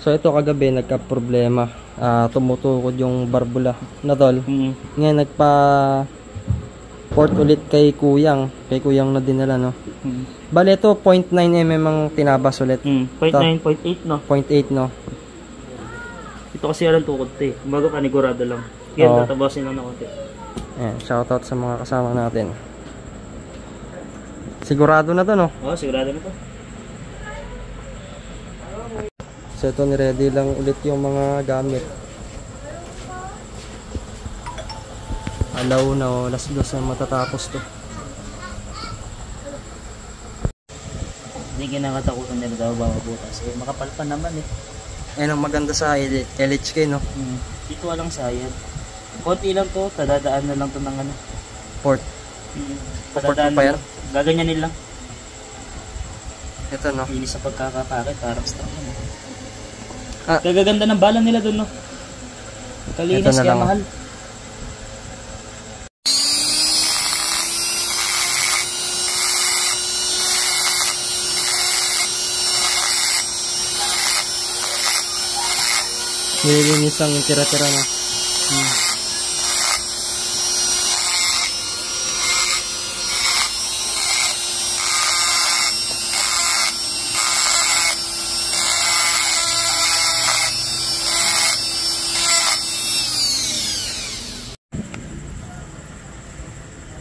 So ito kagabi nagka-problema. Tumutukod yung barbula na, tol. Ngayon nagpa port ulit kay Kuyang. Kay Kuyang na dinala, no? Bale ito 0.9 mm ang tinabas ulit. 0.9, 0.8 no? 0.8, no? Ito kasi alam tukod to eh. Kumbaga panigurado lang. Yan, Oo. tatabasin lang na konti. Ayan, shoutout sa mga kasama natin. Sigurado na to, no? Oo, sigurado na to. So ito ni-ready lang ulit yung mga gamit. Alaw na, oh. Last dos na matatapos to. Hindi kinakatakutan nila daw butas. Eh, makapal pa naman eh. Ayan ang maganda sa LHK, no? Dito walang sayad. Konti lang to, tadadaan na lang to ng ano. Port. Port Tadadaan pa na yan? lang. Gaganyanin lang. Ito, no? Inis sa pagkakapakit, parang stock mo. Ah. Kagaganda ng bala nila dun, no? Kalinis, Ito na kaya lang. mahal. Nilinis ang tira-tira na.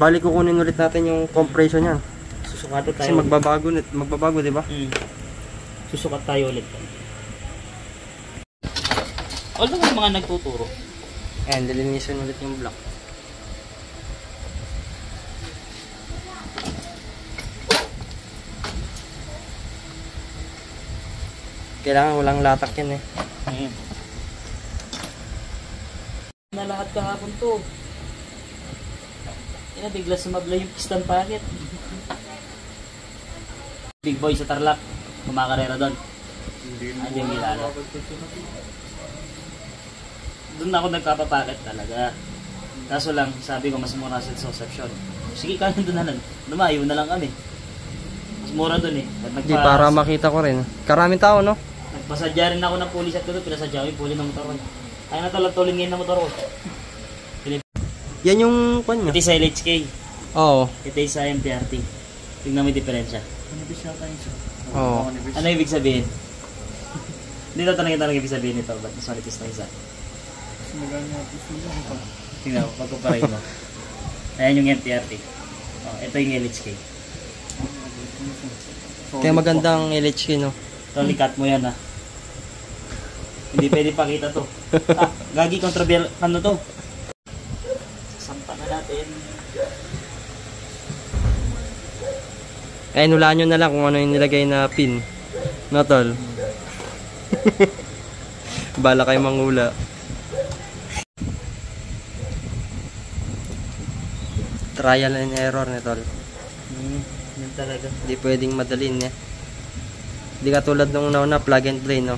Bali kukunin ulit natin yung compression niyan. Susukat Kasi tayo. magbabago, di ba? Susukat tayo ulit. Although may mga nagtuturo. Ayan, dilinisin ulit yung block. Kailangan walang latak yan eh. Na lahat kahapon to. Bigla sumabla yung piston packet. Big boy sa Tarlac. Kumakarera doon. Hindi yung kilala. Doon ako nagpapapaket talaga. Kaso lang, sabi ko mas mura sa Concepcion. Sige, kaya doon na lang. Lumayo na lang kami. Mas mura doon eh. Hindi, para makita ko rin. Karaming tao, no? Nagpasadya rin ako ng pulis at ko doon. Pinasadya ko yung puli ng motor ko. Kaya natulad-tulin ngayon ng motor ko. Yan yung kwan niya. Ito sa LHK. Oo. Ito sa MPRT. Tingnan mo yung diferensya. Oo. Ano ibig sabihin? Dito talaga ibig sabihin nito. Ba't mas manipis na isa? Tingnan mo, pagkuparay mo. Ayan yung MPRT. Oh, ito yung LHK. Kaya magandang LHK, no? Totally cut mo yan ha. Hindi pwede pakita to. Gagi kontrabel. Ano to? Sasampa na natin. Kaya nulaan nyo na lang kung ano yung nilagay na pin. No, tol? Bala kayo mangula. Trial and error na, tol. Yun talaga. Hindi pwedeng madalin eh. Hindi katulad nung una plug and play, no?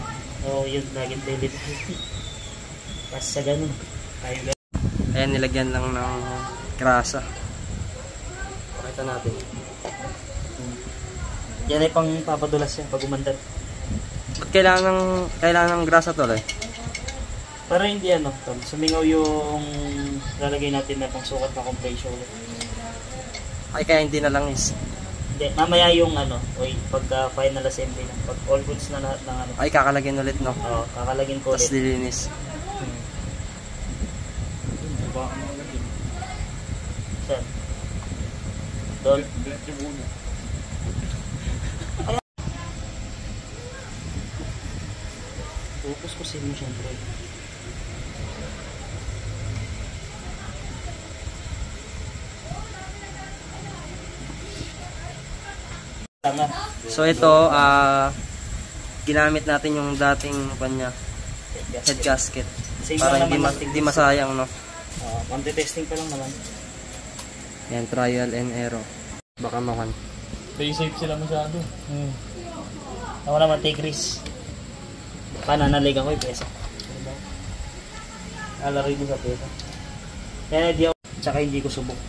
Oo, yun. Laging pwede. Pas sa ganun. Tayo ganun. Ayan, nilagyan lang ng grasa. Pakita natin. Yan ay pang papadulas yan pag umandar. Ba't kailangan ng grasa, tol eh? Para hindi ano, tol, sumingaw yung lalagay natin na pang sukat na compression. Ay, kaya hindi na lang is. Hindi, mamaya yung ano, pagka final assembly na, pag all goods na lahat ng ano. Ay, kakalagyan ulit, no? Oo, kakalagin ko Tapos ulit. dilinis. Saan? Doon? Pupus-pusin mo siyempre. Tama. So ito, ginamit natin yung dating kanya, head gasket. Same Para lang naman hindi masayang, no? Manti-testing pa lang naman. Yan, trial and error. Baka makan. Stay safe sila masyado. Ako naman take risk. Pananalig ako yung pesa. Alari mo sa pesa. Kaya di ako, tsaka hindi ko subok.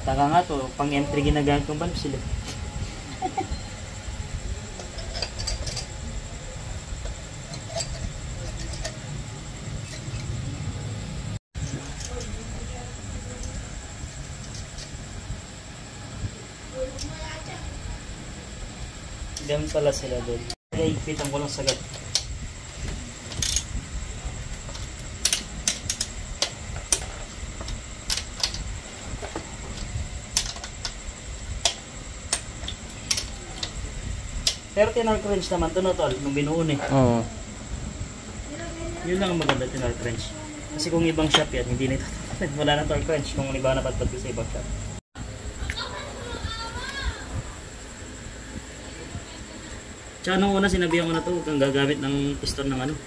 Taka nga to, pang M3 ginagamit kong valve sila. Ganun pala sila doon. Kaya ipitan ko lang sagad. Pero tinark wrench naman to, no, tol, nung binuon eh. Oo. Yun lang ang maganda, tinark wrench. Kasi kung ibang shop yan, hindi na ito. Wala na torque wrench kung iba na patpad ko sa ibang shop. Tsaka nung una sinabihan ko na to, huwag kang gagamit ng piston ng ano,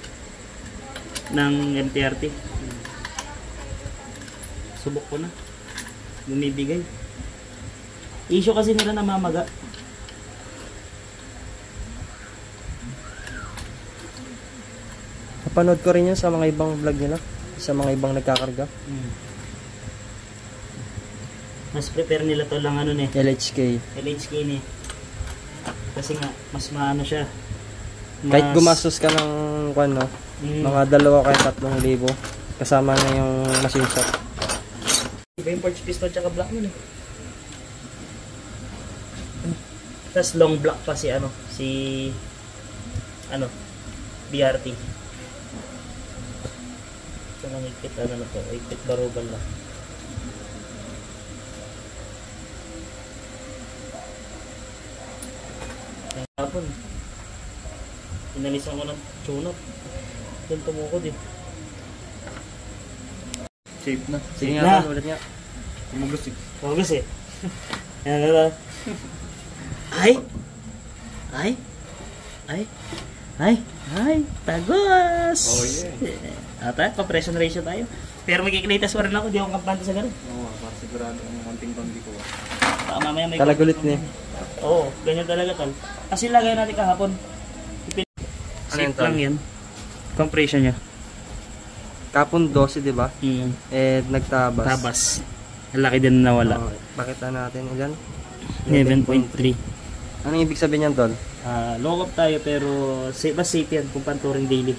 ng MTRT. Subok ko na. Bumibigay. Issue kasi nila namamaga. Napanood ko rin yun sa mga ibang vlog nila. Sa mga ibang nagkakarga. Mas prepare nila to lang ano ni LHK. LHK ni. Kasi nga, mas maano siya. Kahit gumastos ka ng ano, mga 2 kaya 3,000 kasama na yung machine shop. Iba yung porch piston tsaka block nun eh. Tapos long block pa si BRT. Ito nang ikit na to, ikit barubal lang. Hapon, inalisan ko ng tune-up. Doon tumukod eh. Safe na. Sige Na. nga, tol, ulit nga. Tumugas eh. Bagus eh. Yan na. Ay! Ay! Ay! Ay! Ay! Tagos! Oh yeah. Ata, compression ratio tayo. Pero magkikilitas pa rin ako, di ako kampante sa ganun. Oo, para sigurado ang konting-konti ko. Baka mamaya may... Talagulit niya. Oo, ganyan talaga tol. Kasi lagay natin kahapon. Ano yun, Safe tol? lang yan. Compression niya. Kapon 12, di ba? Eh, nagtabas. Tabas. Ang laki din na nawala. Oh, pakita natin ilan? 11.3. Anong ibig sabihin yan, tol? Low up tayo pero mas safe yan kung panturing daily.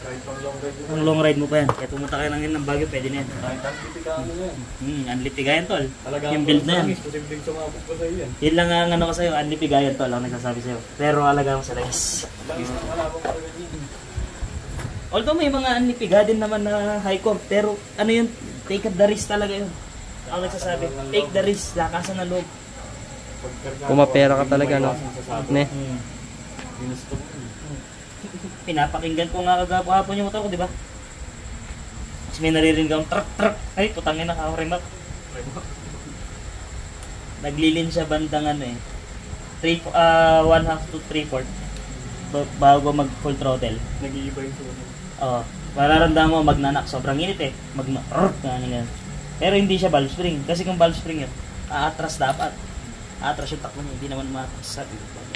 Kahit pang long ride mo. Ang long ride mo pa yan. Kaya pumunta kayo ng Baguio, pwede na yan. Kahit ang titigaan mo yan. Anlipigayan tol. Talagang Yung build na yan. posibleng sumabog pa sa'yo yan. Yun lang ang ano ko sa'yo, anlipigayan tol. Ako nagsasabi sa'yo. Pero alaga mo sa langis. Wala pang parang yan. Although may mga anlipiga din naman na high comp. Pero ano yun, take the risk talaga yun. Ako nagsasabi, take the risk. Lakasan na loob. Pumapera ka talaga, no? Ne? Ginusto mo. Pinapakinggan ko nga kagapon yung motor ko, di ba? Tapos may naririnig akong truck. Ay, putangin na remote. Naglilin siya bandang ano eh. 1/2 to 3/4 bago mag full throttle. Nag-iiba yung sumunod. Oo. Mararamdaman mo magnanak. Sobrang init eh. Ganyan. Pero hindi siya valve spring. Kasi kung valve spring yun, aatras dapat. Aatras yung takbo niya. Hindi naman maatras.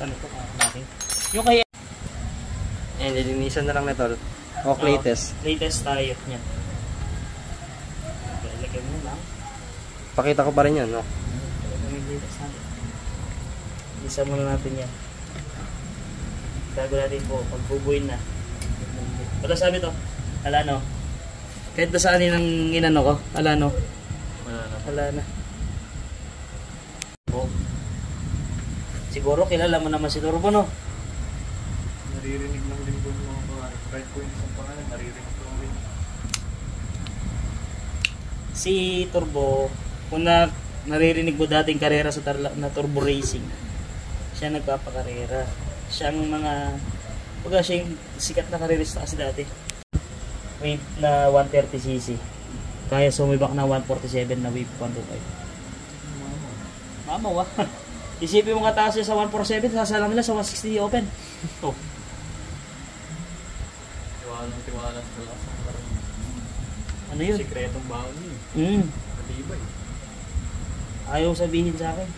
Ano to? Natin. Yung kaya Eh, nilinisan na lang na, tol. O, latest. latest tayo niya. Lagyan mo lang. Pakita ko pa rin yun, no? Isa muna natin yan. Bago natin po, pagbubuin na. Wala sabi to? Alano. Kahit na saan yun ang inano ko. Alano. Wala na. Oh. Siguro kilala mo naman si Turbo, no? Naririnig lang din po yung mga pangalan. Kahit po yung isang pangalan, naririnig ko rin. Si Turbo, kung naririnig mo dating karera sa na Turbo Racing, siya nagpapakarera. Siya ang siya yung sikat na karerista kasi dati. Wave na 130cc. Kaya sumibak na 147 na wave 125. Mama, isipin mo kataas siya sa 147, sasalang nila sa 160 open. Oh. Tiwala sa lakas. Ano yun? Sikretong baon yun. Matibay. Ayaw sabihin sa akin.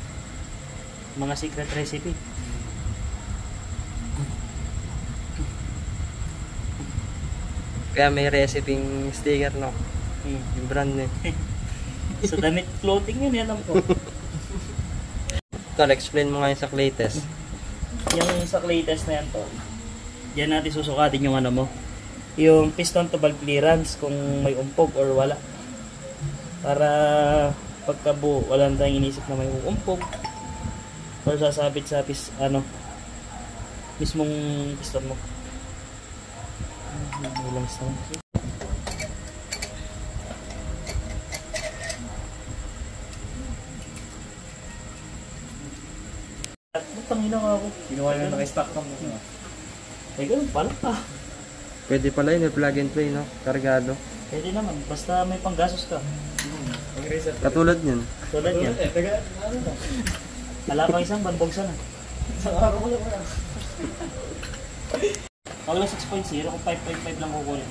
Mga secret recipe. Kaya may reciping sticker, no? Yung brand eh. Sa damit clothing yun, alam ko. Tol, explain mo nga yung sa latest. Yung sa clay test na yan to, diyan natin susukatin yung ano mo. Yung piston to valve clearance kung may umpog or wala. Para pagkabuo, wala na tayong inisip na may umpog. Or sasabit sa mismong piston mo. Walang sound. Tangina ka ako. Ginawa nyo naka-stock cam mo. Ay, ganun pala ka. Pwede pala yun, may plug and play, no? Kargado. Pwede naman, basta may panggasos ka. Pag-reset. Katulad yun. Tulad yan. Taga, ano na? Wala pang isang banbogsan na. Isang araw ko lang wala. Wag lang 6.0 kung 5.5 lang kukunin.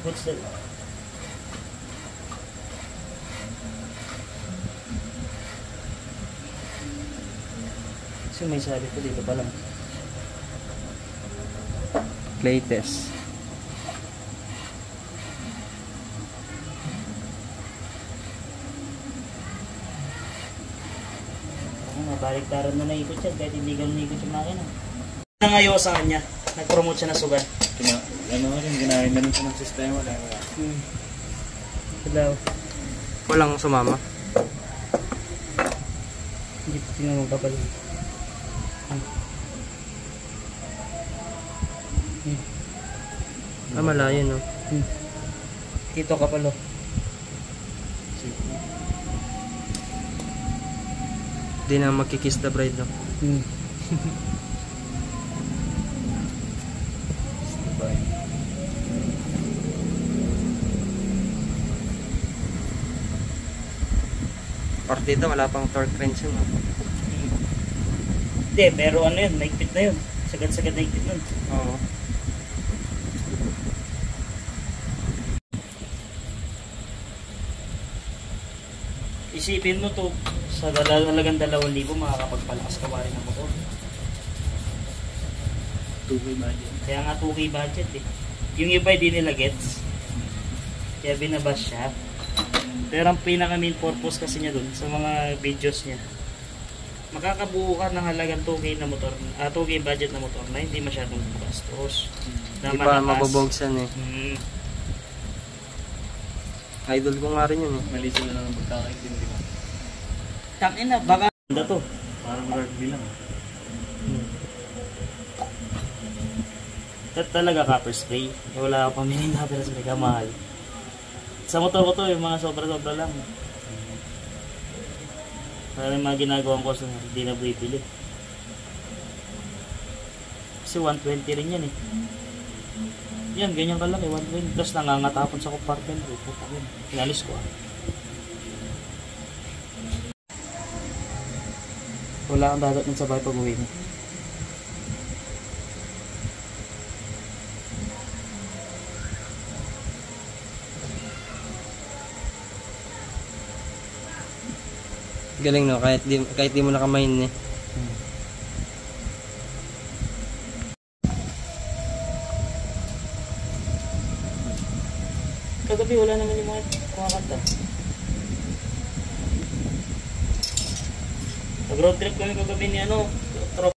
Good still. Kasi may sabi ko dito pa lang. Latest. Ano, Baliktaran na naikot yan kahit hindi ganun naikot yung makina. Nangayo sa kanya, nag-promote siya na sugat. Ginahin na rin siya ng sistema. Hello. Walang sumama. Hindi ko tinawag ka pala. Malayo no. Dito ka pala. Di na magkikiss the bride no. Partida wala pang torque wrench yun. No? Hindi, pero ano yun, naigpit na yun. Sagad-sagad naigpit nun. Oo. Isipin mo to, sa halagang 2,000 makakapagpalakas ka pa rin ng motor. 2K budget. Kaya nga 2K budget eh. Yung iba hindi nila gets. Kaya binabas siya. Pero ang pinaka main purpose kasi niya dun sa mga videos niya, makakabuo ka ng halagang 2K na motor, 2K budget na motor na hindi masyadong bastos. Di pa mabubogsan eh. Idol ko nga rin yun eh. Mali sila lang ang pagkakaintindi ko. Tangin na, baka ganda to. Parang rugby lang. Talaga copper spray. Wala ako pamilin na pero spray ka mahal. Sa motor ko to, yung mga sobra-sobra lang. Para yung mga ginagawang ko, hindi na bumipili. Kasi 120 rin yan eh. Yan, ganyan kalaki, 120. Tapos nangangatapon sa compartment ko. Puta yun. Pinalis ko ah. Wala kang dadatnan sa bahay pag-uwi mo. Galing no, kahit di mo nakamain eh. Kagabi wala naman yung mga kumakanta. Nag-road trip kami kagabi ni ano, trop.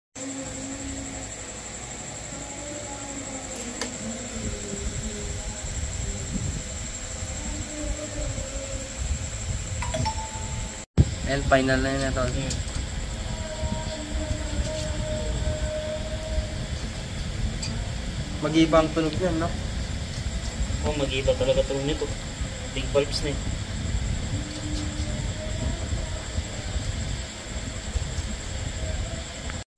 And final na yun na tol. Mag-ibang tunog yan no? Oh, mag-iba talaga tunog nito. Big bulbs na eh.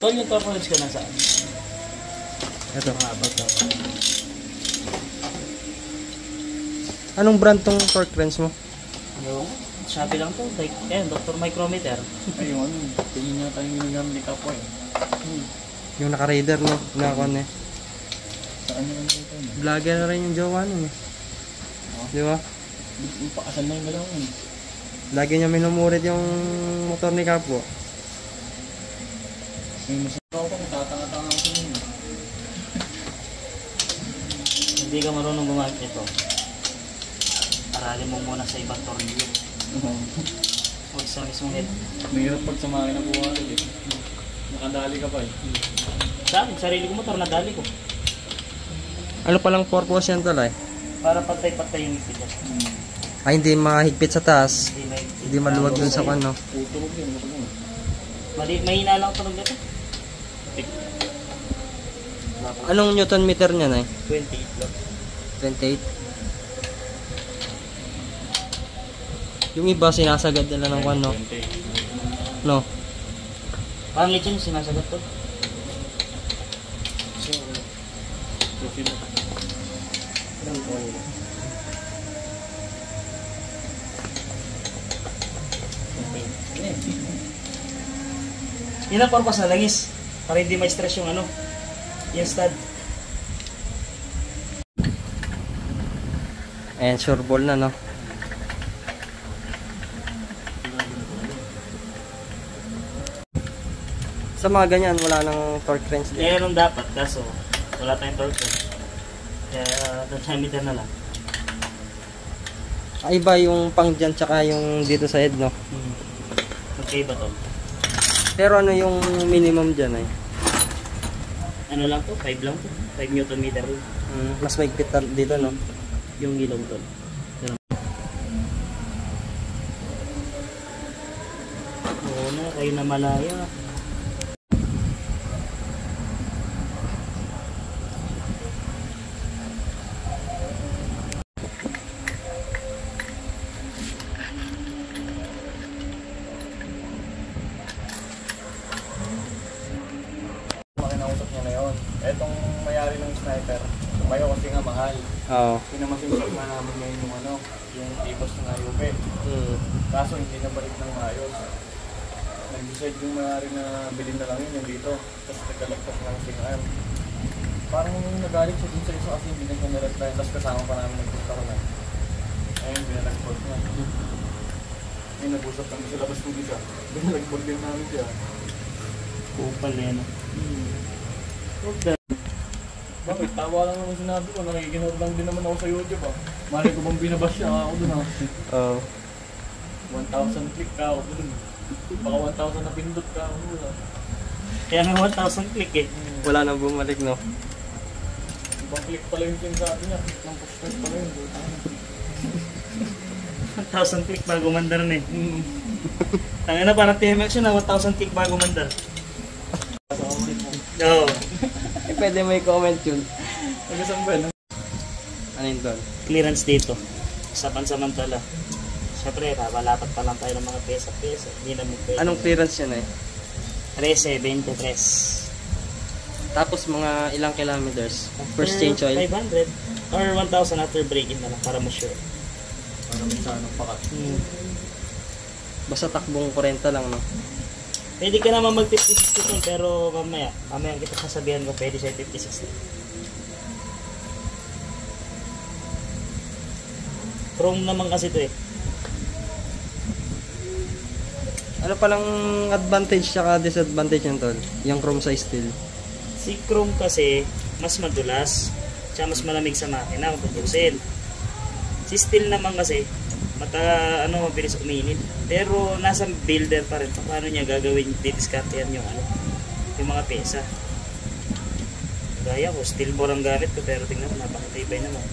Tol, yung turbulence ka na saan? Ito. Mahabag ka. Anong brand tong torque wrench mo? Yung Shopee lang to. Like, ayan, Dr. Micrometer. Ayun, tingin niya tayong ginagam ni Kapo eh. Yung naka-raider no? Nakakuan eh. Saan niya lang ito? Vlogger na rin yung jowa nun eh. Di ba? Pakasan na yung galaw eh. Lagi niya minumurit yung motor ni Kapo. May masagaw ko, matatanga-tanga ako yun. Hindi ka marunong gumamit nito. Aralin mo muna sa ibang tornilyo. Huwag sa mismong head. Mahirap pag sa makina po eh. Nakadali ka pa eh. Sa akin, sarili ko motor, nadali ko. Ano palang purpose yan tol eh? Para patay-patay yung ipit niya. Ay hindi mahigpit sa taas. Hindi Hindi maluwag dun sa kano. Tutulog yun, matulog. Mahina lang tunog nito. Anong newton meter niya na 28 lang. 28? Yung iba sinasagad nila ng kano. No? Pangit yun, sinasagot to. So, profil mo. Yun ang purpose na langis. Para hindi ma-stress yung ano, yung stud. Ayan, sure ball na no. Sa mga ganyan, wala nang torque wrench din. Meron dapat, kaso wala tayong torque. Kaya diameter na lang. Ay, iba yung pang dyan tsaka yung dito sa head no. Okay ba to? Pero ano yung minimum dyan ay? Ano lang to? 5 lang to. 5 Newton meter lang. Mas maigpit dito, no? Yung ilong to. Oo na, kayo na malaya. Makinausap niya na yun. Etong mayari ng sniper, tumayo kasi nga mahal. Oo. Pinamasinsak na namin ngayon yung ano, yung ibos ng IOP. Kaso hindi na balik ng maayos. Nag-decide yung mayari na bilhin na lang yun yung dito. Tapos nagkalagpas lang singaan. Parang nagalit siya dun sa isa kasi hindi na siya nireply. Tapos kasama pa namin nagpunta ko na. Ayun, binalagpot niya. Ngayon nag-usap kami sa labas ng isa. Binalagpot din namin siya. Kupal yan. Okay. Bakit? Tawa lang naman sinabi ko. Nakikinood lang din naman ako sa YouTube ah. Mali ko bang binabas siya ako dun ah. Oo. 1,000 click ka ako dun. Baka 1,000 na pindot ka ako dun ah. Kaya nga 1,000 click eh. Wala nang bumalik, no? Ibang click pala yung sinasabi niya. Click ng push pala yun. 1,000 click bago mandar na eh. Tangin na parang TMX yun na 1,000 click bago mandar. Oo. Pwede may comment yun. Nagasang ba yun? Ano yun doon? Clearance dito. Sa pansamantala. Siyempre, papalapat pa lang tayo ng mga pesa-pesa. Hindi naman pwede. Anong clearance yan, 13, 23. Tapos mga ilang kilometers? First change oil? 500 or 1,000 after braking na lang para ma-sure. Para minsan anong pakat. Basta takbong 40 lang, no? Pwede ka naman mag 50-60 pero mamaya kita sasabihan ko pwede siya 50-60. Chrome naman kasi ito eh. Ano palang advantage tsaka disadvantage ng tol? Yung chrome sa steel. Si Chrome kasi mas madulas, tsaka mas malamig sa makina kung tutusin. Si steel naman kasi mabilis uminit. Pero nasa builder pa rin paano niya gagawin, didiskartehan yung yung mga pesa. Gaya ko, steel bore ang gamit ko pero tingnan mo, napakatibay naman.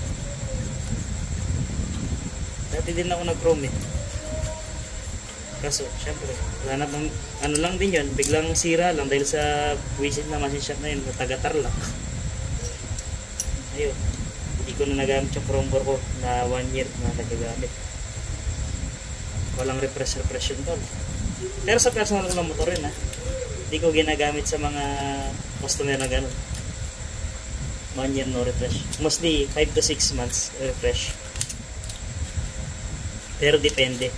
Dati din ako nag-chrome eh. Kaso, syempre, wala na bang, lang din yun, biglang sira lang dahil sa wisit na machine shop na yun, taga-Tarlac. Ayun, hindi ko na nagamit yung chrome bore ko na 1 year na nagagamit. Walang refresh yun tol. Pero sa personal ko ng motor yun hindi ko ginagamit sa mga customer na gano'n. 1 year no refresh. Mostly 5 to 6 months refresh. Pero depende.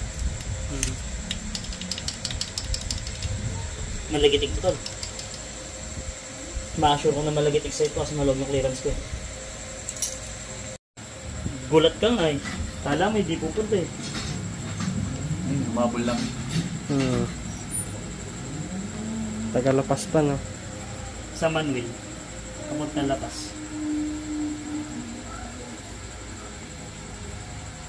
Malagitik to tol. Ma-assure ko na malagitik sa ito kasi malog na clearance ko. Gulat ka nga eh. Kala mo hindi pupunta eh. Mabul lang. Tagalapas pa, no? Sa manual. Kamot na lapas.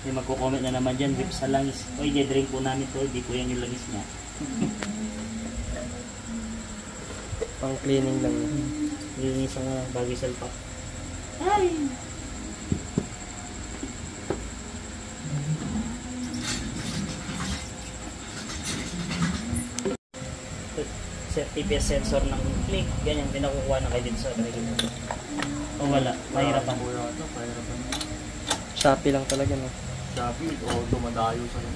May magko-comment na naman dyan, whip sa langis. Oy, drink po namin to, di po yan yung langis niya. Pang cleaning lang. Linis ang bagay salpak. Ay! TPS sensor ng click, ganyan, pinakukuha na kayo dito sa regular. O wala, mahirapan. Shopee lang talaga, no? Shopee, o dumadayo sa yun.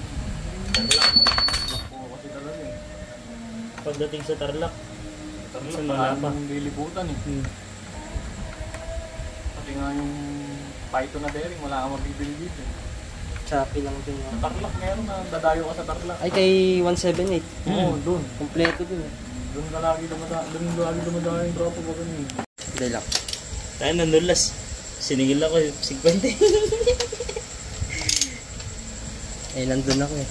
Tarlac. Tarlac kasi talaga eh. Pagdating sa Tarlac, Tarlac, parang lilibutan eh. Pati nga yung Python na bearing, wala kang mabibili dito eh. Shopee lang din, no? Sa Tarlac meron na, dadayo ka sa Tarlac. Ay, kay 178. Oo, doon. Kompleto din, eh. Doon ka lagi dumadayo yung dropo ko ganun eh. Dilak. tayo nanulas. Siningil ako 50. Eh, nandun ako eh.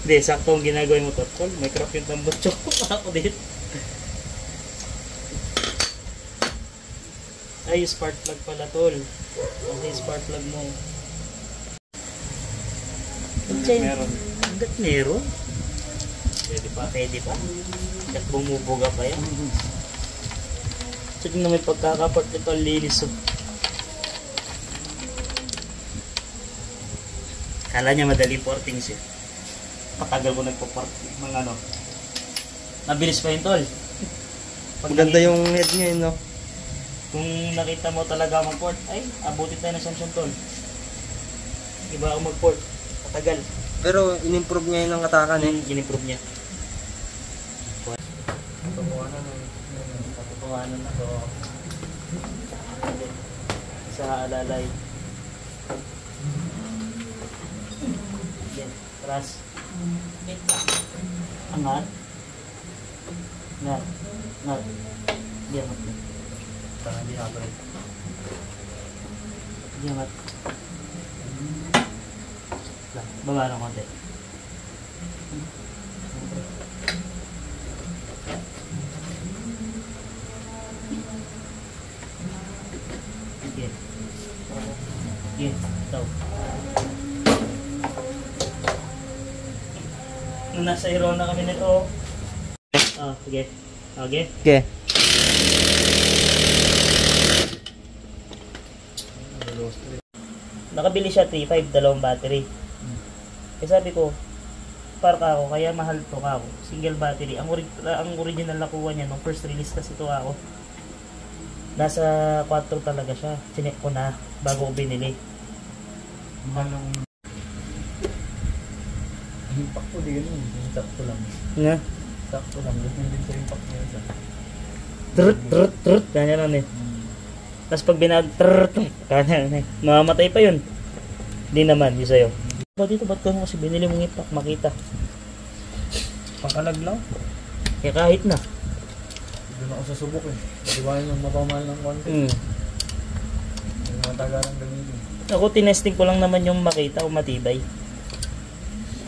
Hindi, sakto ang ginagawa yung motor call. May crack yung tambot chok. Ako dito. Ay, spark plug pala tol. Okay, spark plug mo. Meron. Hanggat meron? Pwede pa, pwede pa. At bumubuga pa yan. So, tingnan mo yung pagkakaport nito, ang linis. Oh. Kala niya madali portings eh. Patagal ko nagpo-port. Mga ano. Mabilis pa yun, tol. Maganda yung head niya, no? Kung nakita mo talaga mag-port, ay, abutin tayo ng Samsung, tol. Iba ako mag-port. Patagal. Pero in-improve niya yung katakan, eh. In-improve niya. Katotohanan na to. Sa alalay. Yan, tras. Angat. Angat. Angat. Di angat. Parang hindi nakabalik. Di angat. Baba ng konti. Sige. Sige. Ito. Nung nasa Iron na kami nito. Ah, sige. Okay. Okay. Nakabili siya 3.5, dalawang battery. Eh sabi ko, park ako, kaya mahal to ako. Single battery. Ang original na kuha niya, nung first release kasi to ako. Nasa 4 talaga siya. Sinek ko na bago ko binili. Manong impact ko din yun. Sakto lang. Nga? Sakto lang. Ganyan din sa impact niya sa. Trrrt. Ganyan lang eh. Tapos pag trrrt. Ganyan eh. Mamamatay pa yun. Di naman, yun sa'yo. Dito, ba't ko kasi binili mong impact? Makita. Pangkalaglaw. Kaya kahit na. Doon ako sasubok eh. Di ba yung mapamahal ng konti? Yung mga tagalang gamitin. Ako, tinesting ko lang naman yung makita kung matibay.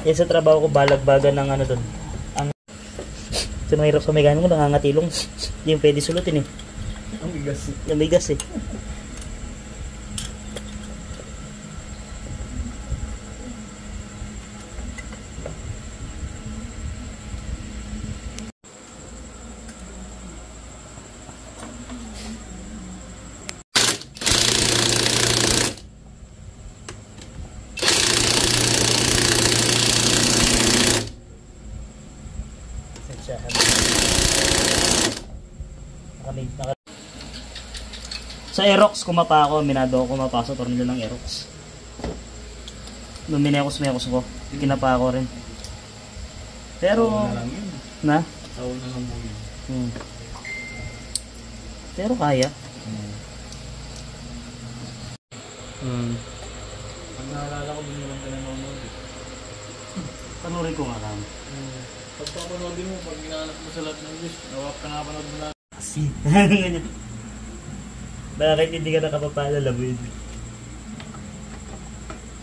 Yan sa trabaho ko, balagbaga ng ano doon. Ang sa mahirap sa mekano ko, nangangatilong. Hindi yung pwede sulutin eh. Ang bigas eh. Yung bigas eh. Sa Aerox, kumapa ako. Minado ako kumapa sa tornilyo ng Aerox. Nung minekos-mekos ko, kinapa ako rin. Pero, na lang yun. na? Tawag na lang mo yun. Pero kaya. Pag naalala ko, din naman ka nanonood eh. Panurin ko nga lang. Pag papanoodin mo, pag ginaanak mo sa lahat ng Diyos, pinapanood mo na. Kasi, ganyan. Bakit hindi ka nakapapalala mo yun?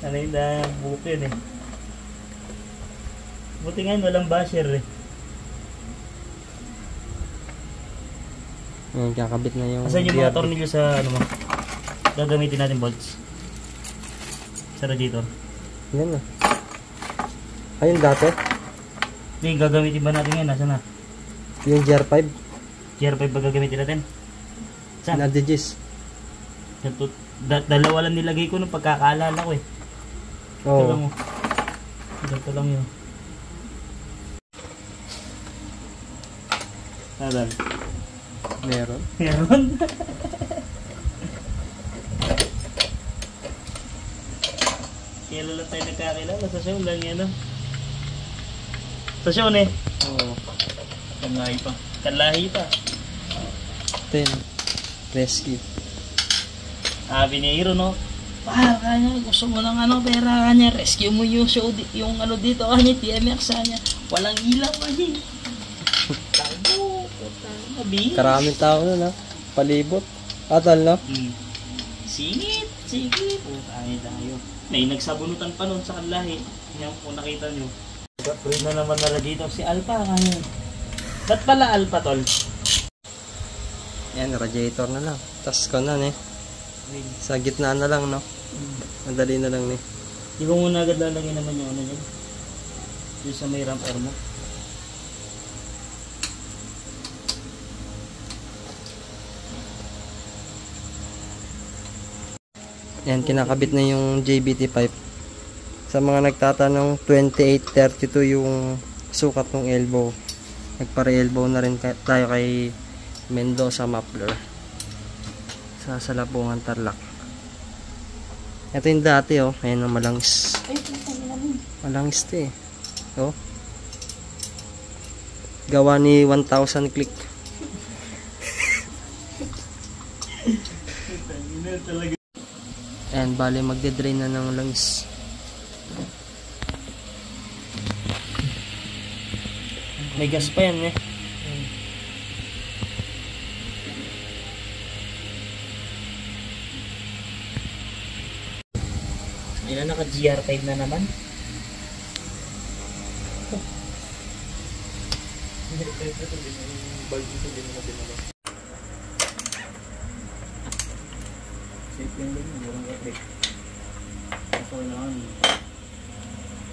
Ano yun na buhok yun eh. Buti nga yun, walang basher eh. Ayan, kakabit na yung Asan yung mga BRB. tornilyo sa ano mo? Gagamitin natin bolts. Sa radiator. Yan na. Ayun dati. Hindi, gagamitin ba natin yan? Nasaan na? Yung GR5. GR5 ba gagamitin natin? Saan? Na-digis. Dalawa lang nilagay ko nung pagkakaalala ko eh. Ito lang Oo. oh. Ito lang yun. Nadal. Meron. Meron. Kailan lang tayo nagkakilala sa show lang yan, no? Sa show, eh. Oo. Panglahi pa. Kalahi pa. 10. Rescue. Sabi ni Hiro, no? Para kanya, gusto mo ng ano, pera kanya, rescue mo yung show, yung ano dito kanya, TMX kanya. Walang ilaw kanya. Tago, mabihis. Karaming tao nun, ha? Palibot. Atal, no? Singit. Kaya tayo. May nagsabunutan pa nun sa kalahi. Yan kung nakita nyo. Pwede na naman na dito si Alpha kanya. Ba't pala Alpha, tol? Yan, radiator na lang. Tas ko na, eh. Sa gitna na lang, no? Madali na lang, eh. Di ko muna agad lalagay naman yung ano dyan. Yung sa may ramper mo. Yan, kinakabit na yung JBT pipe. Sa mga nagtatanong, 28-32 yung sukat ng elbow. Nagpare-elbow na rin tayo kay Mendoza Muffler sa Salapungan, Tarlac. Ito yung dati, oh. Ayan ang malangis. Malangis to, eh. Oh. Gawa ni 1,000 click. Ayan, bale magde-drain na ng langis. May gas pa yan, eh. Ayun na, naka-GR5 na naman.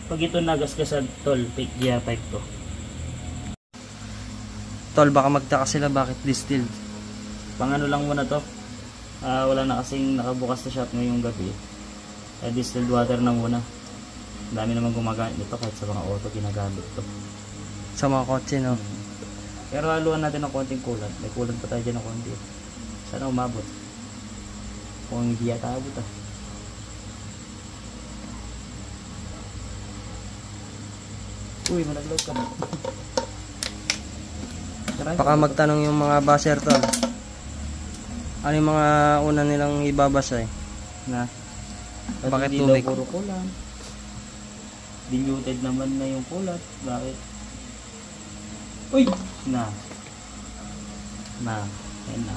Pag ito nagasgasan, tol, take GR5 to. Tol, baka magtaka sila bakit distilled. Pang ano lang muna to. Wala na kasing nakabukas na shop ngayong gabi. Distilled water na muna. Ang dami naman gumagamit nito kahit sa mga auto ginagamit to. Sa mga kotse, no? Pero haluan natin ng konting coolant. May coolant pa tayo dyan ng konti. Sana umabot. Kung hindi yata abot ah. Uy, malaglaw ka. Baka magtanong yung mga basher, tol. Ano yung mga una nilang ibabasa, eh? Na? Bakit hindi tubig? daw puro coolant. Diluted naman na yung coolant. Bakit? Uy! Na. Ayan na.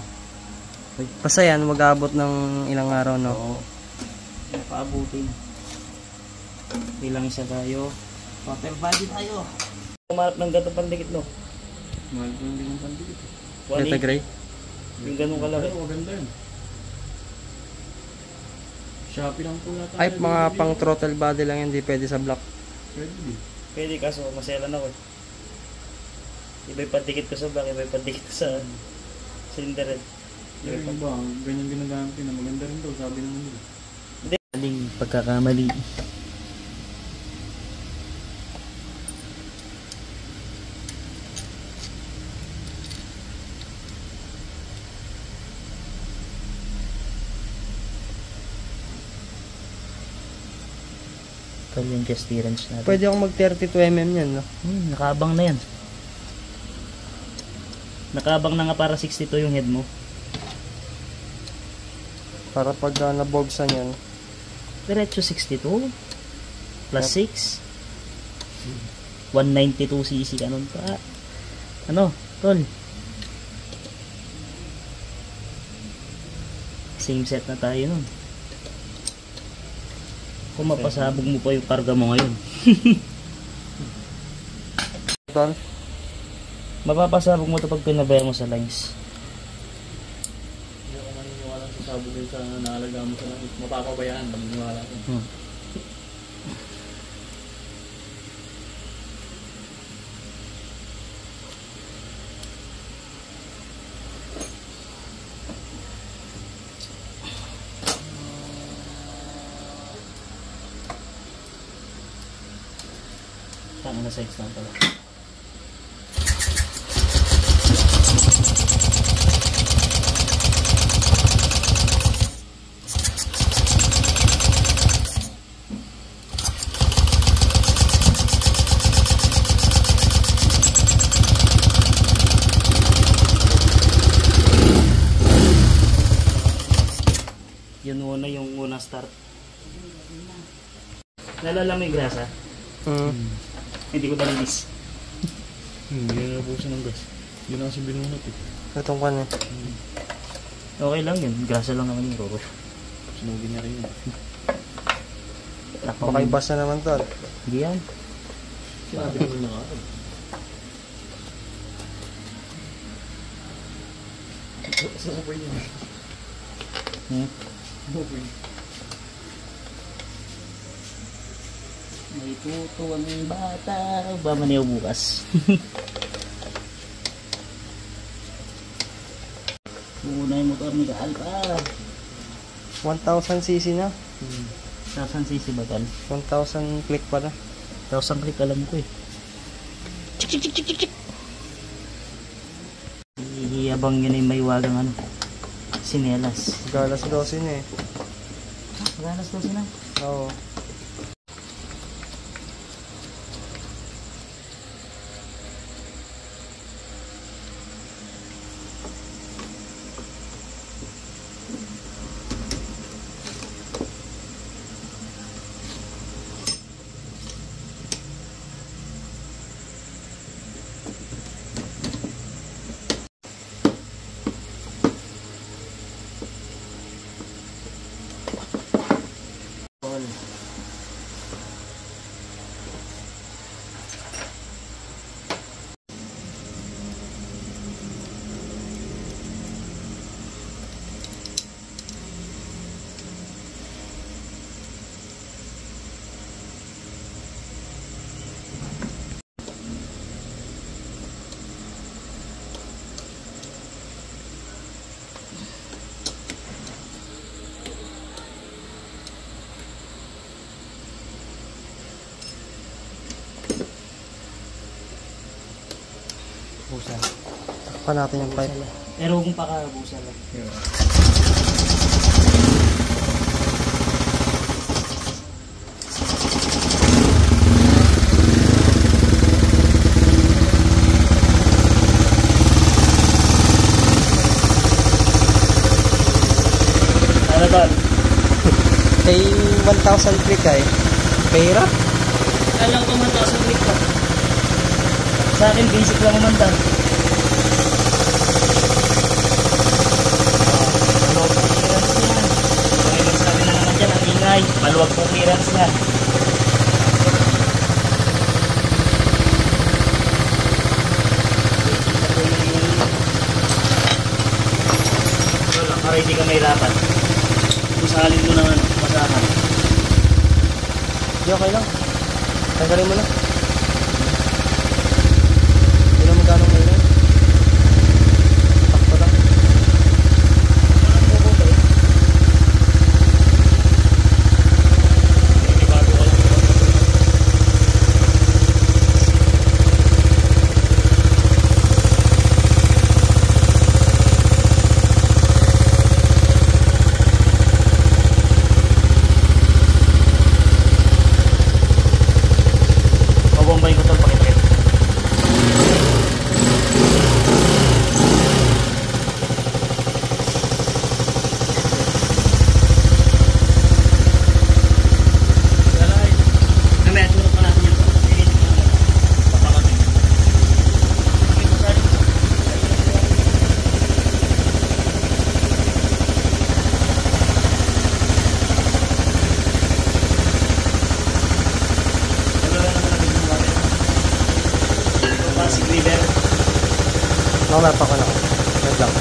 Basta yan, mag-aabot ng ilang araw, no? Oo. Napaabutin. Ilang isa tayo. Water body tayo. Kumarap ng gato pandikit, no? Mahal ko hindi kong pandikit. Delta Gray? Yung ganun kalaki. Oo, maganda yun. Shopee lang po natin. Ay, mga pang throttle body lang yan, hindi pwede sa block. Pwede din. Pwede kaso maselan ako eh. Iba'y pandikit ko sa back, iba'y pandikit ko sa cylinder head. Pero yung iba, ganyan ginagamit yun. Maganda rin daw, sabi naman nila. Hindi. Aling pagkakamali. Ito yung chest clearance natin. Pwede akong mag 32mm yan, no? Nakaabang na yan. Nakaabang na nga para 62 yung head mo. Para pag nabogsan yan. Diretso 62 plus 6 192cc kanon pa. Ano, tol? Same set na tayo nun. Kung mapasabog mo pa yung karga mo ngayon. Tol? Mapapasabog mo ito pag pinabayan mo sa lines. Hindi ako maniniwala sa sabog din sa naalaga mo sa langit. Mapapabayaan, maniniwala ko. Tama na sa extent pala. Yun muna yung unang start. Nalala mo yung grasa? Hindi ko nalinis. Hindi na nabusin ng gas. Yun na kasi binunot eh. Itong kan, eh. Okay lang yun. Grasa lang naman yung roro. Sinugin niya rin yun. Baka ibasa naman, tol. Hindi yan. Sinabi ko rin na ako. Saan ko yun? Okay. May tutuwang bata. Ba maniw bukas. Muna yung motor ni Alpa. 1,000cc na. 1000cc ba tal? 1,000 click pala. 1000 click alam ko eh. Hihiyabang yun ay may wagang ano. Sinelas. Galas 12 na eh. Galas daw sila. Oo. Busa. Takpan natin yung pipe. Pero huwag mong pakabusa lang. Ano ba? Kay 1,000 click ay. Pera? Alam ko man to sa click ko. Sa akin, basic lang naman ta. Ano po clearance niya? Kung ibang sabi na naman dyan, ang ingay. Maluwag po clearance niya. Wala, para hindi ka mahirapan. Kusalin mo naman, masahan. Di okay lang. Tanggalin mo na. Hindi na magkano ngayon. Takpa lang. Mabombay ko tol, pakitip. Mamaya, turok pa natin yun. Papakatin. Pasig River. Mamaya pa ko na. Wait lang.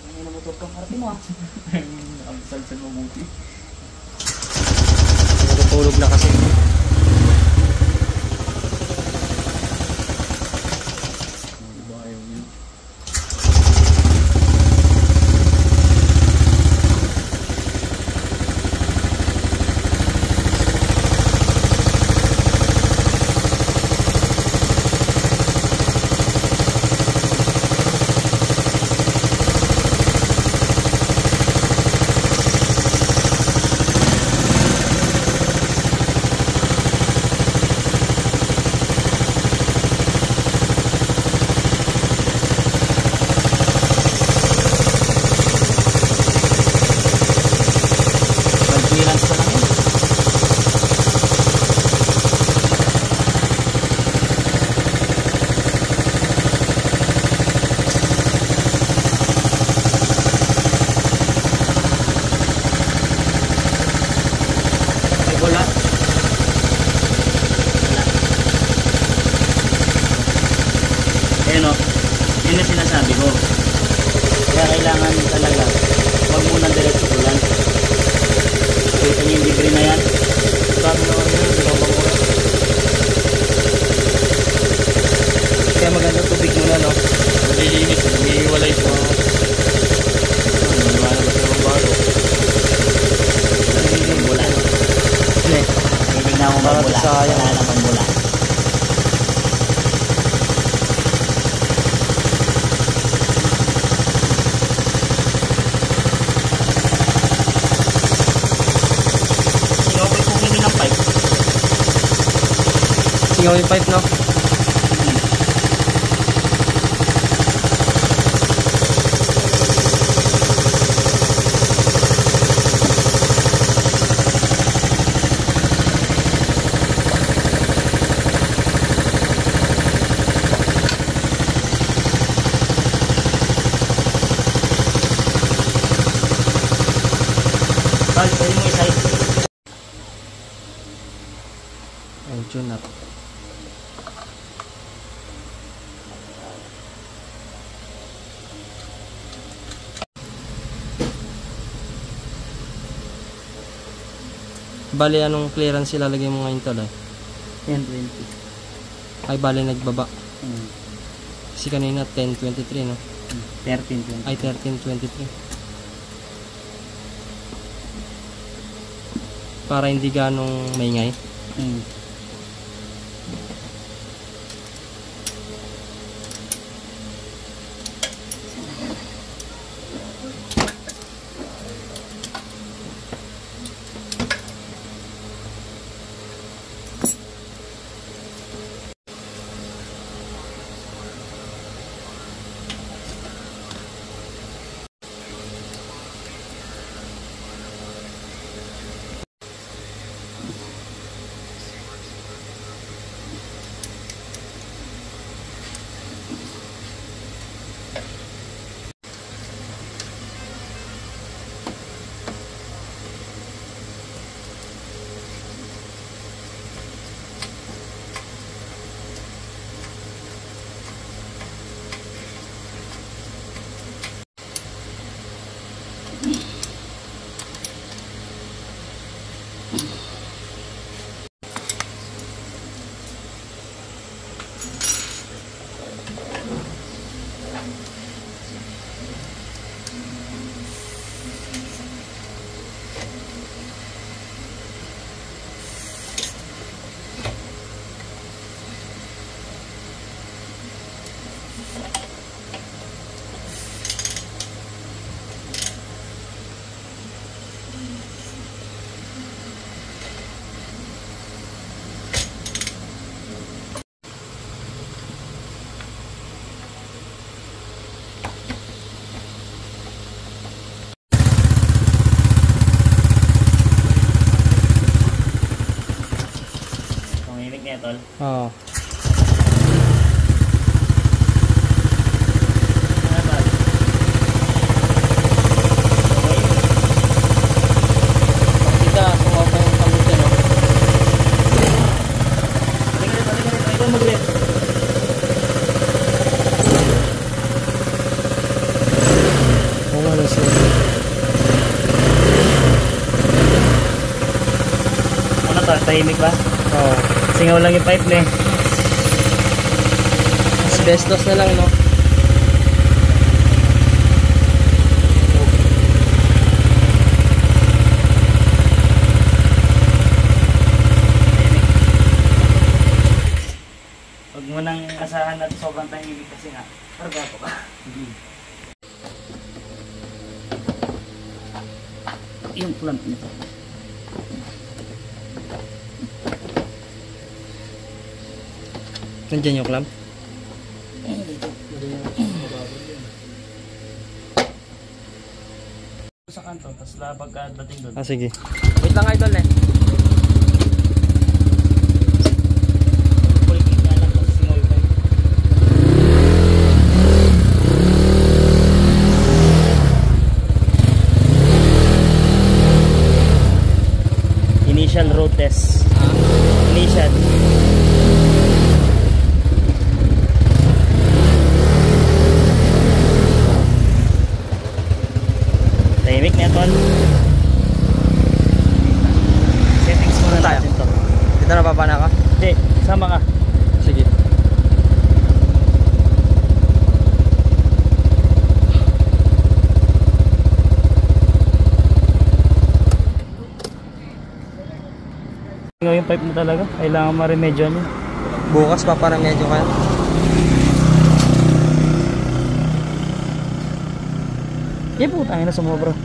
Ano na motor kang harapin mo ah? Ang salsal mabuti. Natutulog na kasi. Clearance pa lang yun. May bola? Wala. Ayan o. Yun na sinasabi ko. Kaya kailangan talaga huwag muna diretso ulan. Kita niyo yung libre na yan. Sabi naman yun, pinapamura. Kaya maganda tubig muna, no? Malilinis, umiiwalay siya. Wala na ba siya ng bago? Mula. Hindi. Titignan mo Para mula. sayang. Wala naman mula. Ikaw ba'y kumingi ng pipe? Singaw yung pipe, no? Pwede mo isa. Ayun, tune up. Bali, anong clearance ilalagay mo ngayon tol? 10-20. Ay, bali nagbaba. Hmm. Kasi kanina 10.23, no? 13-20. Ay, 13.23. Para hindi ganong maingay. Hmm. Tumimik niya, tol. Oo. Ano, tol? Okay. Kita, sumaw pa yung kamute, no? Balik. Ikaw mag-rep. Oo nga, nasa. Ano, tol? Tahimik ba? Oo. Singaw lang yung pipe na eh. Asbestos na lang, no? Huwag mo nang asahan na sobrang tahimik kasi nga. Pargato ka. Yung plant nito. Nandiyan yung clamp? Sa kanto, tapos pagkadating doon. Ah, sige. Wait lang, idol, eh. Full kick nga lang kasi singaw yung pipe. Initial road test. Initial. Tahimik na, tol. pipe na talaga. Kailangan ma-remedyo niya. Bukas paparamedyo ka. Putang ina, sumobra.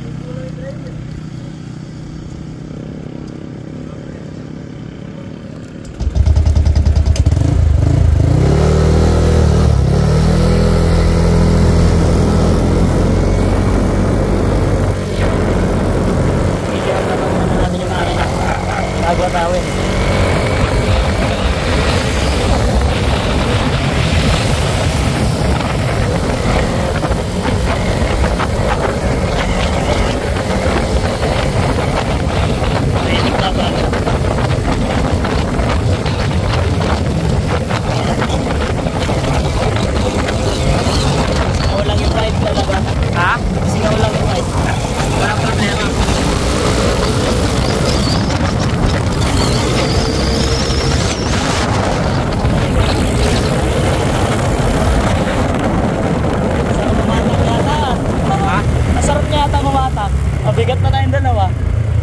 Bigat na tayong dalawa.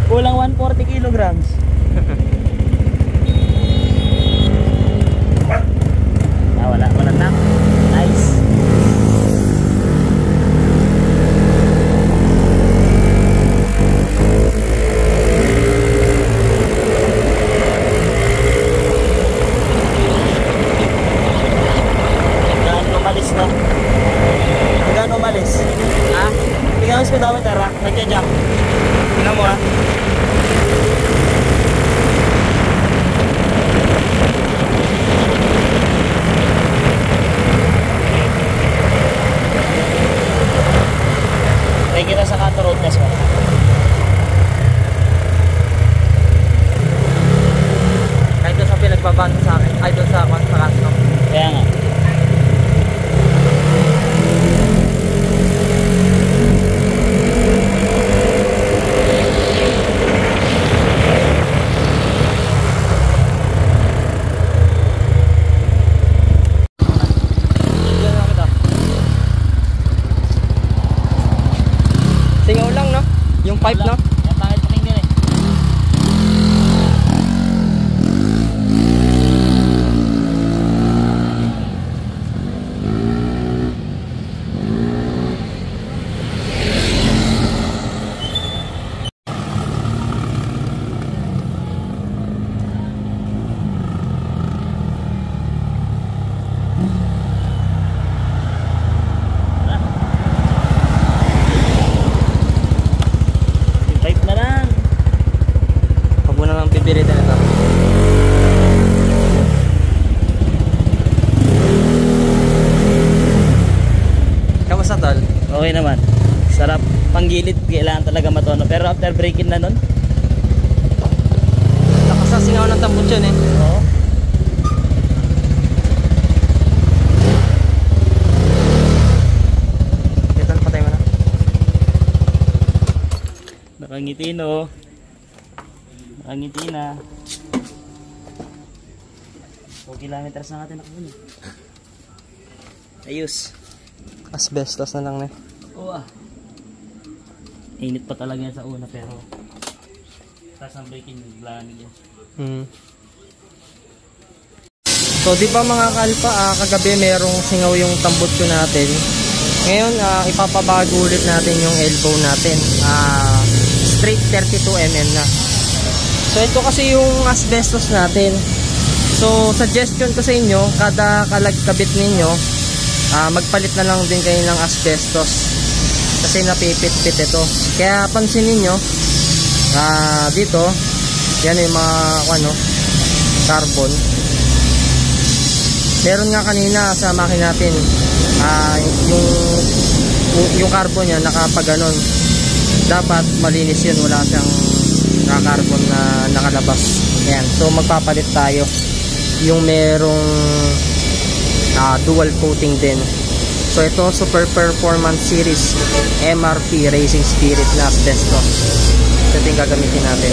Kulang 140 kilograms. Wala na. Nice. Gano'n umalis na? Gano'n umalis? Ha? Tingnan mo speedometer ha? Nagja-jump. Tingnan mo ha? May kita sa Kanto Road test mo. Kahit doon sa pinagbabago sa akin, ay doon sa Kanto. Kaya nga. Singaw lang, no? Yung pipe, no? Yan pangit pakinggan eh. Pipilitan ito. Kamusta tol? Okay naman. Sarap. Panggilid, kailangan talaga matono. Pero after breaking na nun, lakas sa singaw ng tambot yun eh. oo. Ito, patay mo na. Nakangiti no. Nakangiti na. 4 kilometers na natin nakabun. Ayos. Asbestos na lang na. Oo ah. Init pa talaga yan sa una pero tapos ang breaking naglamig yan. So di ba mga kalpa, kagabi merong singaw yung tambutso natin. Ngayon ipapabago ulit natin yung elbow natin. Straight 32mm na. So ito kasi yung asbestos natin. So suggestion ko sa inyo, kada kabit ninyo, magpalit na lang din kayo ng asbestos. Kasi napipit-pit ito. Kaya pansin niyo dito, yan yung mga carbon. Meron nga kanina sa makina natin, yung carbon niya nakapaganon. Dapat malinis yun, wala siyang carbon na nakalabas. Yan. So magpapalit tayo yung merong dual coating din. So ito Super Performance Series MRP Racing Spirit na asbestos. Ito yung gagamitin natin.